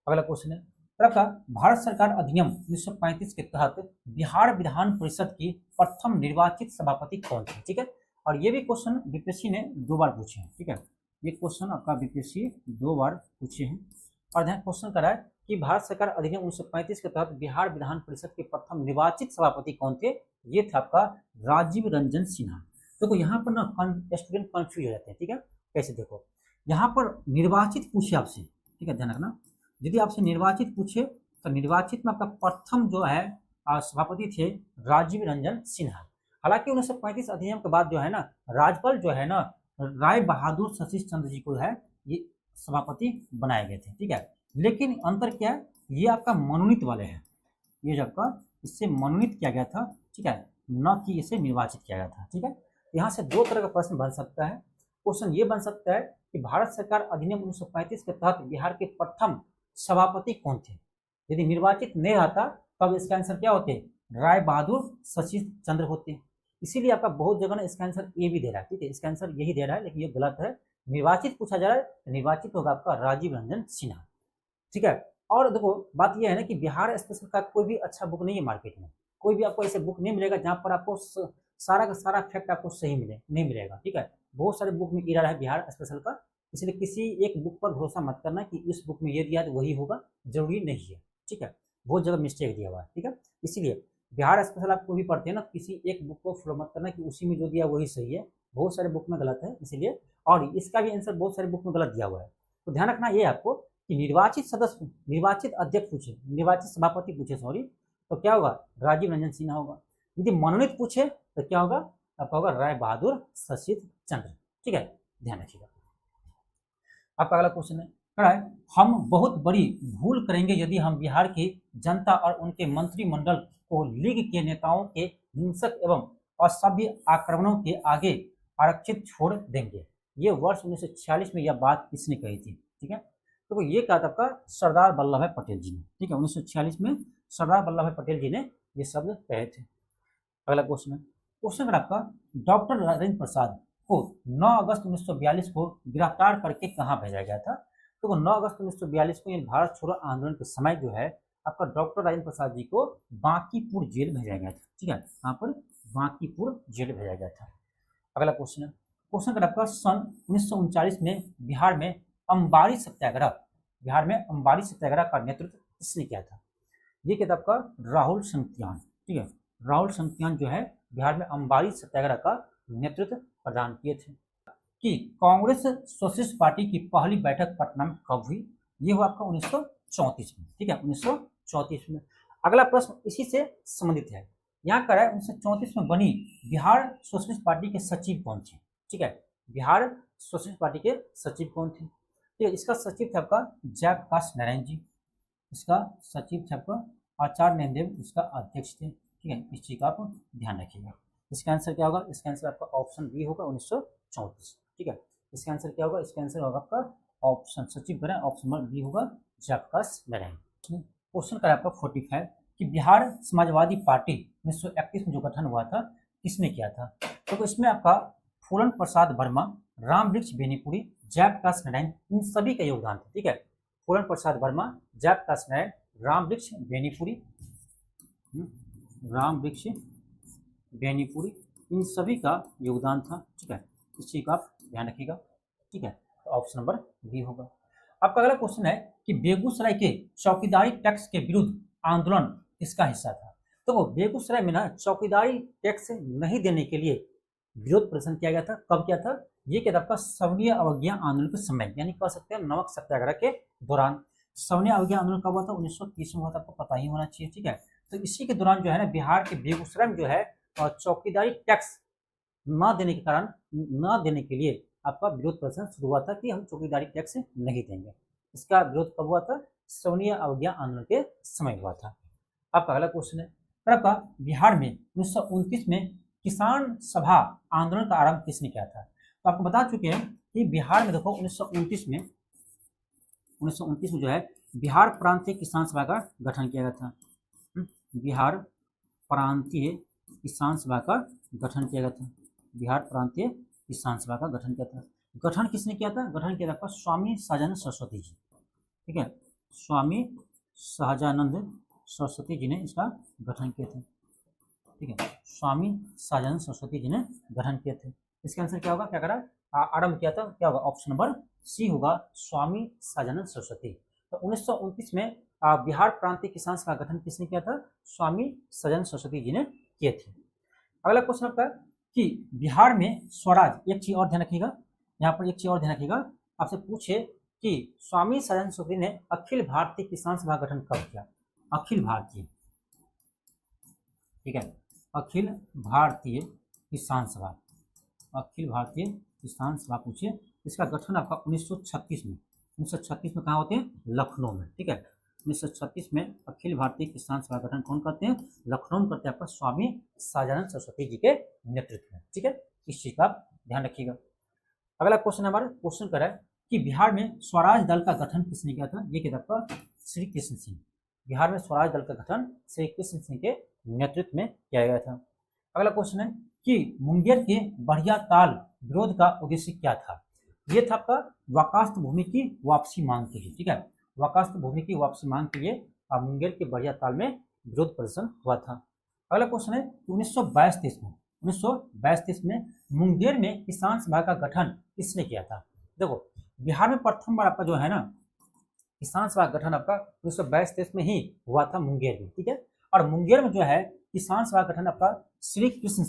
अगला क्वेश्चन है भारत सरकार अधिनियम 1935 के तहत बिहार विधान परिषद की प्रथम निर्वाचित सभापति कौन थे। ठीक है, और ये भी क्वेश्चन बीपीएससी ने 2 बार पूछे हैं। ठीक है, ये क्वेश्चन आपका बीपीएससी 2 बार पूछे हैं। और ध्यान क्वेश्चन करा है कि भारत सरकार अधिनियम 1935 के तहत बिहार विधान परिषद के प्रथम निर्वाचित सभापति कौन थे। ये था आपका राजीव रंजन सिन्हा। देखो यहाँ पर ना स्टूडेंट कंफ्यूज हो जाते हैं। ठीक है, कैसे देखो, यहाँ पर निर्वाचित पूछे आपसे, ठीक है, ध्यान रखना, यदि आपसे निर्वाचित पूछे तो निर्वाचित में आपका प्रथम जो है सभापति थे राजीव रंजन सिन्हा। हालांकि 1935 अधिनियम के बाद जो है ना, राज्यपाल जो है ना राय बहादुर सतीश चंद्र जी को है ये सभापति बनाए गए थे। ठीक है, लेकिन अंतर क्या है, ये आपका मनोनीत वाले हैं, ये जो आपका इससे मनोनीत किया गया था। ठीक है, न कि इसे निर्वाचित किया गया था। ठीक है, यहाँ से 2 तरह का प्रश्न बन सकता है। क्वेश्चन ये बन सकता है कि भारत सरकार अधिनियम 1935 के तहत बिहार के प्रथम सभापति कौन थे। यदि निर्वाचित नहीं रहता तब इसका आंसर क्या होते, राय बहादुर सतीश चंद्र होते। इसीलिए आपका बहुत जगह ना इसका आंसर ए भी दे रहा है। ठीक है, इसका आंसर यही दे रहा है, लेकिन ये गलत है। निर्वाचित पूछा जा रहा है तो निर्वाचित होगा आपका राजीव रंजन सिन्हा। ठीक है, और देखो बात यह है ना कि बिहार स्पेशल का कोई भी अच्छा बुक नहीं है मार्केट में, कोई भी आपको ऐसे बुक नहीं मिलेगा जहाँ पर आपको सारा का सारा फैक्ट आपको सही नहीं मिलेगा। ठीक है, बहुत सारे बुक में इरा है बिहार स्पेशल का, इसलिए किसी एक बुक पर भरोसा मत करना कि इस बुक में ये दिया तो वही होगा, जरूरी नहीं है। ठीक है, बहुत जगह मिस्टेक दिया हुआ है। ठीक है, इसीलिए बिहार स्पेशल आप कोई भी पढ़ते हैं ना, किसी एक बुक को फॉलो मत करना कि उसी में जो दिया वही सही है, बहुत सारे बुक में गलत है इसलिए, और इसका भी आंसर बहुत सारे बुक में गलत दिया हुआ है। तो ध्यान रखना ये आपको कि निर्वाचित सदस्य, निर्वाचित अध्यक्ष पूछे, निर्वाचित सभापति पूछे सॉरी, तो क्या होगा, राजीव रंजन सिन्हा होगा। यदि मनोनीत पूछे तो क्या होगा, आपका होगा राय बहादुर सतीश चंद्र। ठीक है, ध्यान रखिएगा। आपका अगला क्वेश्चन है, हम बहुत बड़ी भूल करेंगे यदि हम बिहार की जनता और उनके मंत्रिमंडल को लीग के नेताओं के हिंसक एवं असभ्य आक्रमणों के आगे आरक्षित छोड़ देंगे। ये वर्ष 1946 में यह बात किसने कही थी। ठीक है, तो ये कहा था आपका सरदार वल्लभ भाई पटेल जी ने। ठीक है, 1946 में सरदार वल्लभ भाई पटेल जी ने ये शब्द कहे थे। अगला क्वेश्चन है, क्वेश्चन आपका डॉक्टर राजेंद्र प्रसाद को 9 अगस्त 1942 को गिरफ्तार करके कहाँ भेजा गया था। तो 9 अगस्त 1942 को यानी भारत छोड़ो आंदोलन के समय जो है आपका डॉक्टर राजेंद्र प्रसाद जी को बांकीपुर जेल भेजा गया था। ठीक है, यहाँ पर बांकीपुर जेल भेजा गया था। अगला क्वेश्चन है, क्वेश्चन आपका सन 1939 में बिहार में अंबारी सत्याग्रह, बिहार में अंबारी सत्याग्रह का नेतृत्व किसने किया था। ये किया था आपका राहुल सन्तियान। ठीक है, राहुल सन्तियान जो है बिहार में अंबारी सत्याग्रह का नेतृत्व प्रदान किए थे। कि कांग्रेस सोशलिस्ट पार्टी की पहली बैठक पटना में कब हुई। ये हुआ आपका 1934 में। ठीक है, 1934 में। अगला प्रश्न इसी से संबंधित है, यहाँ करा है 1934 में बनी बिहार सोशलिस्ट पार्टी के सचिव कौन थे। ठीक है, बिहार सोशलिस्ट पार्टी के सचिव कौन थे। ठीक है, इसका सचिव थे आपका जयप्रकाश नारायण जी, इसका सचिव थे आपका आचार्य नंदेव, इसका अध्यक्ष थे। ठीक है, इस चीज का आप ध्यान रखिएगा। इसका आंसर क्या होगा, इसका आंसर आपका ऑप्शन बी होगा 1934। ठीक है, इसका आंसर क्या होगा, इसका आंसर होगा आपका ऑप्शन सचिव करें, ऑप्शन नंबर बी होगा जयप्रकाश नारायण। क्वेश्चन का आपका 45 कि बिहार समाजवादी पार्टी 1931 में जो गठन हुआ था किसने किया था। तो इसमें आपका फूलन प्रसाद वर्मा, रामवृक्ष बेनीपुरी, जयप्रकाश नारायण, इन सभी का योगदान था। ठीक है, फूलन प्रसाद वर्मा, जयप्रकाश नारायण, रामवृक्ष बेनीपुरी, रामवृक्ष बेनीपुरी, इन सभी का योगदान था। ठीक है, इस चीज का आप ध्यान रखिएगा। ठीक है, तो ऑप्शन नंबर बी होगा। आपका अगला क्वेश्चन है कि बेगूसराय के चौकीदारी टैक्स के विरुद्ध आंदोलन किसका हिस्सा था। तो वो बेगूसराय में ना चौकीदारी टैक्स नहीं देने के लिए विरोध प्रदर्शन किया गया था। कब किया था? ये किया था आपका सवर्णीय अवज्ञा आंदोलन के समय, यानी कह सकते हैं नमक सत्याग्रह के दौरान। सवर्णीय अवज्ञा आंदोलन कब हुआ था? 1930 में हुआ था, आपको पता ही होना चाहिए। ठीक है, तो इसी के दौरान जो है ना बिहार के बेगूसराय में जो है चौकीदारी टैक्स न देने के कारण, न देने के लिए आपका विरोध प्रदर्शन शुरू हुआ था कि हम चौकीदारी टैक्स नहीं देंगे। इसका विरोध कब हुआ था? सवर्णीय अवज्ञा आंदोलन के समय हुआ था। आपका अगला क्वेश्चन है, आपका बिहार में 1929 में किसान सभा आंदोलन का आरंभ किसने किया था। तो आपको बता चुके हैं कि बिहार में देखो 1929 में जो है बिहार प्रांतीय किसान सभा का गठन किया गया था। बिहार प्रांतीय किसान सभा का गठन किया गया था। बिहार प्रांतीय किसान सभा का गठन किया था। गठन किसने किया था? गठन किया था स्वामी सहजानंद सरस्वती जी। ठीक है, स्वामी सहजानंद सरस्वती जी ने इसका गठन किया था। ठीक है, स्वामी सहजानंद सरस्वती जी ने गठन किए थे। इसका आंसर क्या होगा? क्या करा? आरंभ किया था, क्या होगा? ऑप्शन नंबर सी होगा, स्वामी सहजानंद सरस्वती। तो 1929 में बिहार प्रांतीय किसान सभा का गठन किसने किया था? स्वामी सहजानंद सरस्वती जी ने किए थे। अगला क्वेश्चन आपका कि बिहार में स्वराज, एक चीज और ध्यान रखिएगा, यहाँ पर एक चीज और ध्यान रखिएगा, आपसे पूछे कि स्वामी सहजानंद सरस्वती ने अखिल भारतीय किसान सभा गठन कब किया? अखिल भारतीय, ठीक है, अखिल भारतीय किसान सभा, अखिल भारतीय किसान सभा पूछिए। इसका गठन आपका 1936 में, 1936 में कहाँ होते हैं? लखनऊ में। ठीक है, 1936 में अखिल भारतीय किसान सभा गठन कौन करते हैं? लखनऊ में करते हैं आपका स्वामी सहजानंद सरस्वती जी के नेतृत्व में। ठीक है, इस चीज का आप ध्यान रखिएगा। अगला क्वेश्चन हमारा क्वेश्चन कर रहा है कि बिहार में स्वराज दल का गठन किसने किया था। ये किया था आपका श्री कृष्ण सिंह। बिहार में स्वराज दल का गठन श्री कृष्ण सिंह के नेतृत्व में किया गया था। अगला क्वेश्चन है कि मुंगेर के बढ़िया ताल विरोध का उद्देश्य क्या था। ये था आपका वाकास्त भूमि की वापसी मांग के लिए। ठीक है, वाकास्त भूमि की वापसी मांग के लिए मुंगेर के बढ़िया ताल में विरोध प्रदर्शन हुआ था। अगला क्वेश्चन है 1922 में मुंगेर में किसान सभा का गठन किसने किया था। देखो बिहार में प्रथम बार आपका जो है ना किसान सभा का गठन आपका 1922 में ही हुआ था मुंगेर में। ठीक है, और मुंगेर में जो है किसान सभा गठन आपका श्री कृष्ण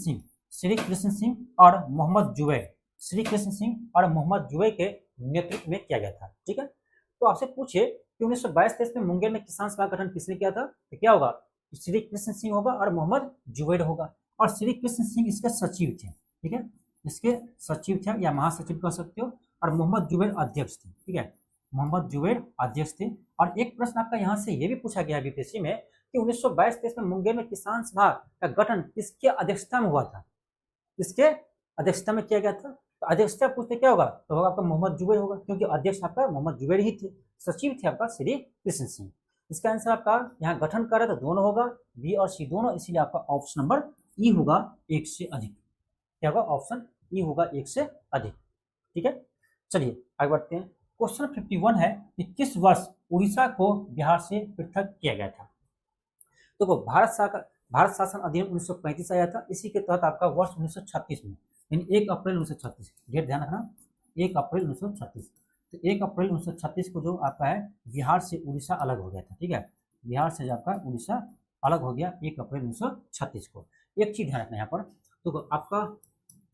सिंह और मोहम्मद जुबैर, श्री कृष्ण सिंह और मोहम्मद जुबैर के नेतृत्व में किया गया था। ठीक है, तो आपसे पूछे कि 1922 में मुंगेर में किसान सभा गठन किसने किया था, तो क्या होगा? श्री कृष्ण सिंह होगा और मोहम्मद जुबैर होगा। और श्री कृष्ण सिंह इसके सचिव थे। ठीक है, इसके सचिव थे या महासचिव कह सकते हो, और मोहम्मद जुबैर अध्यक्ष थे। ठीक है, मोहम्मद जुबैर अध्यक्ष थे। और एक प्रश्न आपका यहाँ से ये भी पूछा गया बीपीएससी में कि 1922 में मुंगेर में किसान सभा का गठन किसके अध्यक्षता में हुआ था, किसके अध्यक्षता में किया गया था। तो अध्यक्षता पूछते क्या होगा? तो होगा आपका मोहम्मद जुबैर होगा, क्योंकि अध्यक्ष आपका मोहम्मद जुबैर ही थे, सचिव थे आपका श्री कृष्ण सिंह। इसका आंसर आपका यहाँ गठन कर रहे तो दोनों होगा, बी और सी दोनों, इसीलिए आपका ऑप्शन नंबर ई होगा, एक से अधिक। क्या होगा? ऑप्शन ई होगा, एक से अधिक। ठीक है, चलिए आगे बढ़ते हैं। क्वेश्चन 51 है कि किस वर्ष उड़ीसा को बिहार से पृथक किया गया था। तो भारत शासन अधिनियम 1935 आया था, इसी के तहत आपका वर्ष 1936 में, यानी 1 अप्रैल 1936, डेट ध्यान रखना, 1 अप्रैल 1936। तो 1 अप्रैल 1936 को जो आपका है बिहार से उड़ीसा अलग हो गया था। ठीक है, बिहार से जो आपका उड़ीसा अलग हो गया 1 अप्रैल 1936 को। एक चीज ध्यान रखना यहाँ पर, तो आपका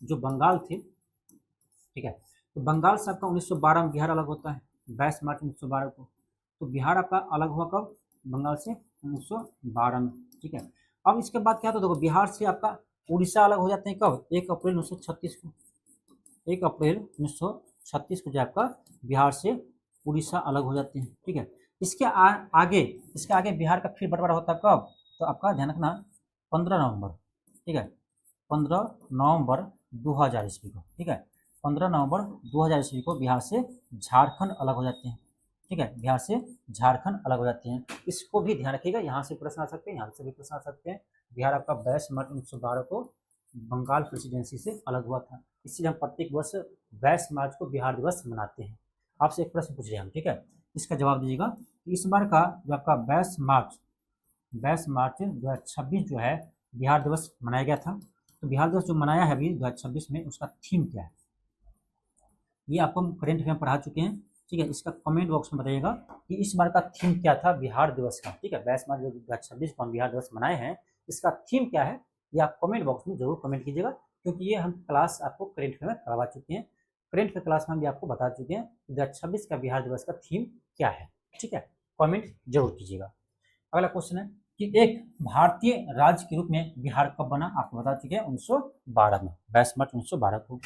जो बंगाल थे, ठीक है, तो बंगाल से आपका 1912 में बिहार अलग होता है, 22 मार्च 1912 को। तो बिहार आपका अलग हुआ कब? बंगाल से 1912 में। ठीक है, अब इसके बाद क्या, तो देखो बिहार से आपका उड़ीसा अलग हो जाते हैं कब? 1 अप्रैल 1936 को। 1 अप्रैल 1936 को जो आपका बिहार से उड़ीसा अलग हो जाते हैं। ठीक है, इसके आगे बिहार का फिर बंटवारा होता है कब? तो आपका ध्यान रखना 15 नवंबर। ठीक है, 15 नवंबर 2000 ईस्वी को। ठीक है, 15 नवंबर 2000 ईस्वी को बिहार से झारखंड अलग हो जाते हैं। ठीक है, बिहार से झारखंड अलग हो जाते हैं। इसको भी ध्यान रखिएगा, यहाँ से प्रश्न आ सकते हैं, यहाँ से भी प्रश्न आ सकते हैं। बिहार आपका 22 मार्च 1912 को बंगाल प्रेसिडेंसी से अलग हुआ था, इसलिए हम प्रत्येक वर्ष 22 मार्च को बिहार दिवस मनाते हैं। आपसे एक प्रश्न पूछ रहे हैं हम, ठीक है, इसका जवाब दीजिएगा। इस बार का जो आपका 22 मार्च 2026 जो है बिहार दिवस मनाया गया था, तो बिहार दिवस जो मनाया है अभी 2026 में, उसका थीम क्या है? ये आपको हम करेंट अफेयर में पढ़ा चुके हैं, ठीक है। इसका कमेंट बॉक्स में बताइएगा कि इस बार का थीम क्या था बिहार दिवस का, ठीक है। 22 मार्च 2026 को हम बिहार दिवस मनाए हैं, इसका थीम क्या है ये आप कमेंट बॉक्स में जरूर कमेंट कीजिएगा, क्योंकि ये हम क्लास आपको करेंट अफेयर में करवा चुके हैं। करेंट अफेयर क्लास में हम भी आपको बता चुके हैं 2026 का बिहार दिवस का थीम क्या है, ठीक है। कमेंट जरूर कीजिएगा। अगला क्वेश्चन है कि एक भारतीय राज्य के रूप में बिहार कब बना? आपको बता चुके हैं 1912 में, 22 मार्च 1912 को।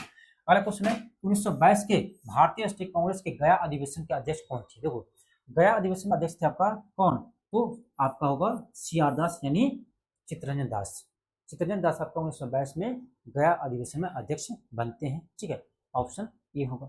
अगला क्वेश्चन है 1922 के भारतीय राष्ट्रीय कांग्रेस के गया अधिवेशन के अध्यक्ष कौन थे? देखो, गया अधिवेशन में अध्यक्ष थे आपका कौन? तो आपका होगा CR दास यानी चित्तरंजन दास। चित्तरंजन दास आपका 1922 में गया अधिवेशन में अध्यक्ष बनते हैं, ठीक है। ऑप्शन ए होगा।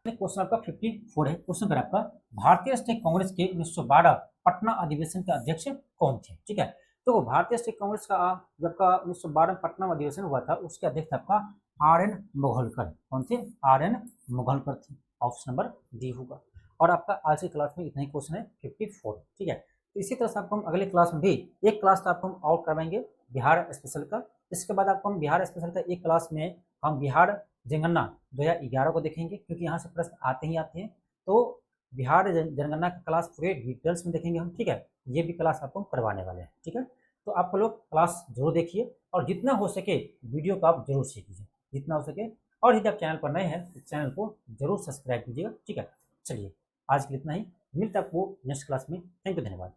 क्वेश्चन आपका 54 है। क्वेश्चन कर आपका भारतीय राष्ट्रीय कांग्रेस के 1912 पटना अधिवेशन के अध्यक्ष कौन थे? ठीक है, तो भारतीय राष्ट्रीय कांग्रेस का जब का 1912 पटना अधिवेशन हुआ था, उसके अध्यक्ष आपका RN मुघलकर। कौन थे? RN मुघलकर थे। ऑप्शन नंबर डी होगा। और आपका आज की क्लास में इतना ही क्वेश्चन है 54, ठीक है। तो इसी तरह से आपको हम अगले क्लास में भी एक क्लास तो आपको हम और करवाएंगे बिहार स्पेशल का। इसके बाद आपको हम बिहार स्पेशल का एक क्लास में हम बिहार जनगणना 2011 को देखेंगे, क्योंकि यहाँ से प्रश्न आते ही आते हैं। तो बिहार जनगणना का क्लास पूरे डिटेल्स में देखेंगे हम, ठीक है। ये भी क्लास आपको करवाने वाले हैं, ठीक है। तो आप लोग क्लास जरूर देखिए और जितना हो सके वीडियो को आप जरूर शेयर कीजिए, जितना हो सके। और यदि आप चैनल पर नए हैं तो चैनल को जरूर सब्सक्राइब कीजिएगा, ठीक है। चलिए आज के लिए इतना ही, मिलता है आपको नेक्स्ट क्लास में। थैंक यू, धन्यवाद।